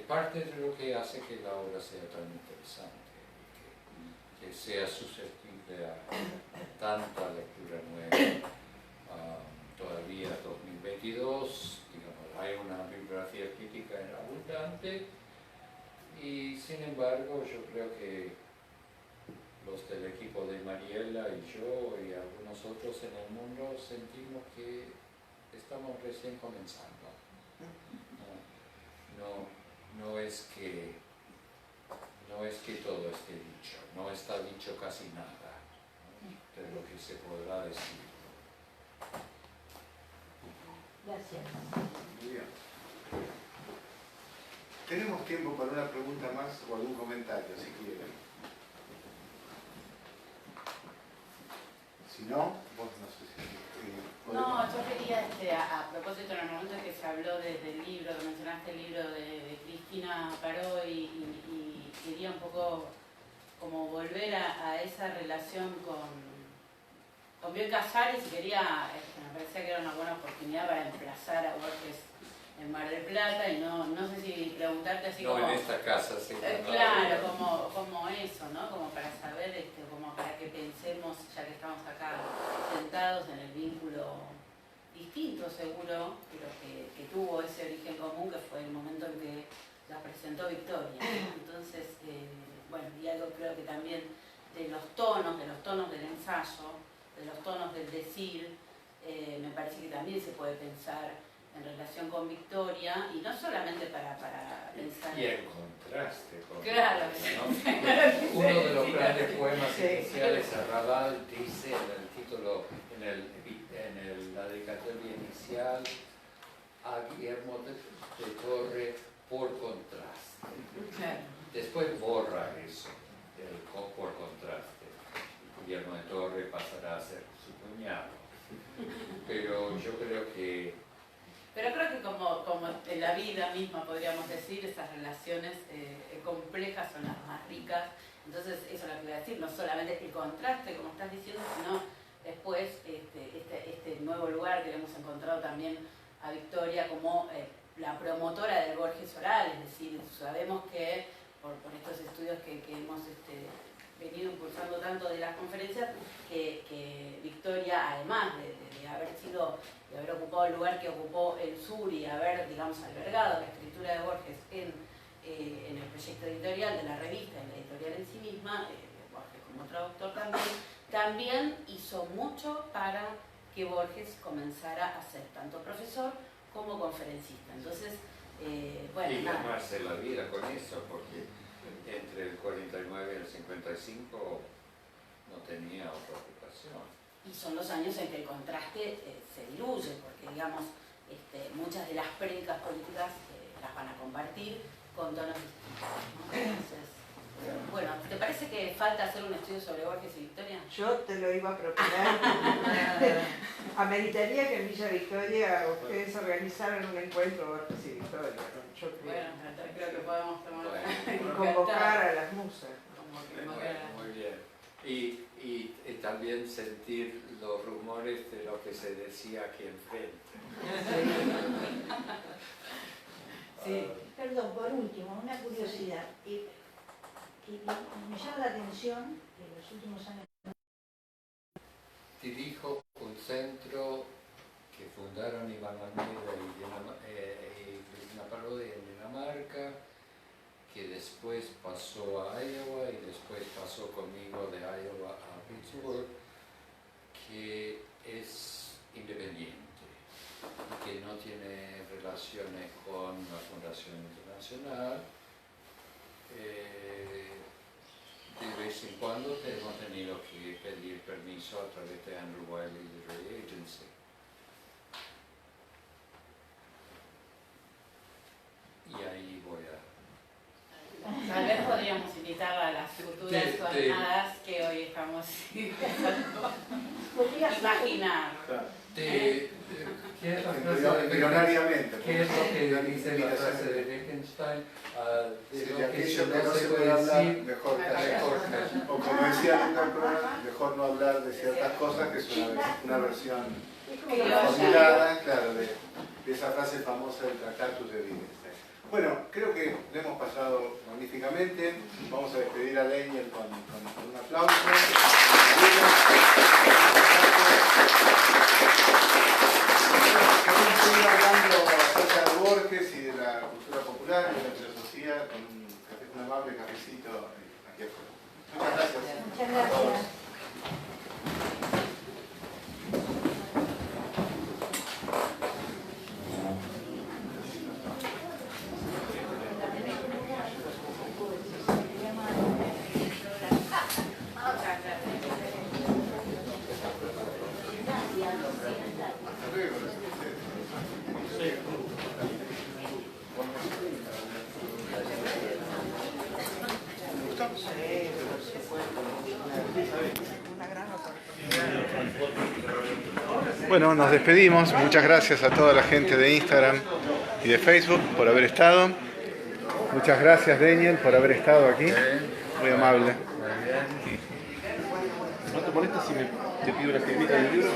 parte de lo que hace que la obra sea tan interesante. Que sea susceptible a tanta lectura nueva. Todavía 2022, digamos, hay una bibliografía crítica abundante y sin embargo yo creo que los del equipo de Mariela y yo y algunos otros en el mundo sentimos que estamos recién comenzando. No es que no es que todo esté dicho, no está dicho casi nada de lo que se podrá decir. Gracias. Muy bien. Tenemos tiempo para una pregunta más o algún comentario, si quieren. Si no, vos no sé si... No, yo quería, a propósito, en el momento en que se habló del libro, que mencionaste el libro de Cristina Paró y quería un poco como volver a esa relación con Bioy Casares, y quería, me parecía que era una buena oportunidad para emplazar a Borges en Mar del Plata, y no sé si preguntarte así No, como... en esta casa sí. Claro, como eso, ¿no? Como para saber, como para que pensemos, ya que estamos acá sentados en el vínculo distinto seguro, pero que tuvo ese origen común, que fue el momento en que la presentó Victoria. Entonces, bueno, y algo creo que también de los tonos del ensayo, de los tonos del decir, me parece que también se puede pensar en relación con Victoria, y no solamente para pensar... Y en contraste con Claro, ¿no? Uno de los grandes poemas iniciales, Arrabal dice en el título, en la dedicatoria inicial, a Guillermo de Torre por contraste. Claro. Después borra eso, por contraste. Guillermo de Torre pasará a ser su cuñado. Pero yo creo que... Pero creo que como en la vida misma podríamos decir, esas relaciones complejas son las más ricas. Entonces eso es lo que voy a decir, no solamente el contraste, como estás diciendo, sino después este nuevo lugar que le hemos encontrado también a Victoria como la promotora del Borges oral. Es decir, sabemos que por estos estudios que hemos venido impulsando tanto de las conferencias, que Victoria, además de haber ocupado el lugar que ocupó el sur y haber, digamos, albergado la escritura de Borges en el proyecto editorial de la revista, en la editorial en sí misma, Borges como traductor también hizo mucho para que Borges comenzara a ser tanto profesor como conferencista. Entonces, bueno, y nada. ganarse la vida con eso, porque entre el 49 y el 55 no tenía otra ocupación. Y son los años en que el contraste se diluye, porque digamos, muchas de las prédicas políticas las van a compartir con tonos distintos, ¿no? Entonces, bueno, ¿te parece que falta hacer un estudio sobre Borges y Victoria? Yo te lo iba a proponer. Ameritaría que en Villa Victoria ustedes organizaran un encuentro Borges y Victoria, ¿no? Yo creo. Bueno, creo que podemos tomar Y convocar a las musas. Muy bien. Y también sentir los rumores de lo que se decía aquí enfrente. Sí. Perdón, por último, una curiosidad. Que me llama la atención que en los últimos años... Dirijo un centro que fundaron Iván Almeida y Cristina Parodi en Dinamarca, que después pasó a Iowa y después pasó conmigo de Iowa a Pittsburgh, que es independiente y que no tiene relaciones con la Fundación Internacional. De vez en cuando hemos tenido que pedir permiso a través de Andrew Wiley Literary Agency. Y ahí voy a... Tal vez podríamos invitar a las futuras jornadas que hoy estamos imaginar. ¿Qué es la frase de Embrionariamente. ¿Qué es lo que dice la frase de Wittgenstein? De Si lo de que aquello que no se puede hablar, mejor callar. callar. O como decía Lucas Prodan, mejor no hablar de ciertas cosas, que es una versión formulada, claro, de esa frase famosa del Tractatus de Wittgenstein. Bueno, creo que lo hemos pasado magníficamente. Vamos a despedir a Daniel con un aplauso. Vamos a seguir hablando acerca de Borges y de la cultura popular y de la filosofía con un amable cafecito aquí afuera. Muchas gracias. Muchas gracias. Se llama Sí, por supuesto. Una gran oportunidad. Bueno, nos despedimos. Muchas gracias a toda la gente de Instagram y de Facebook por haber estado. Muchas gracias, Daniel, por haber estado aquí. Muy amable. ¿No te molesta si te pido una firmita del libro?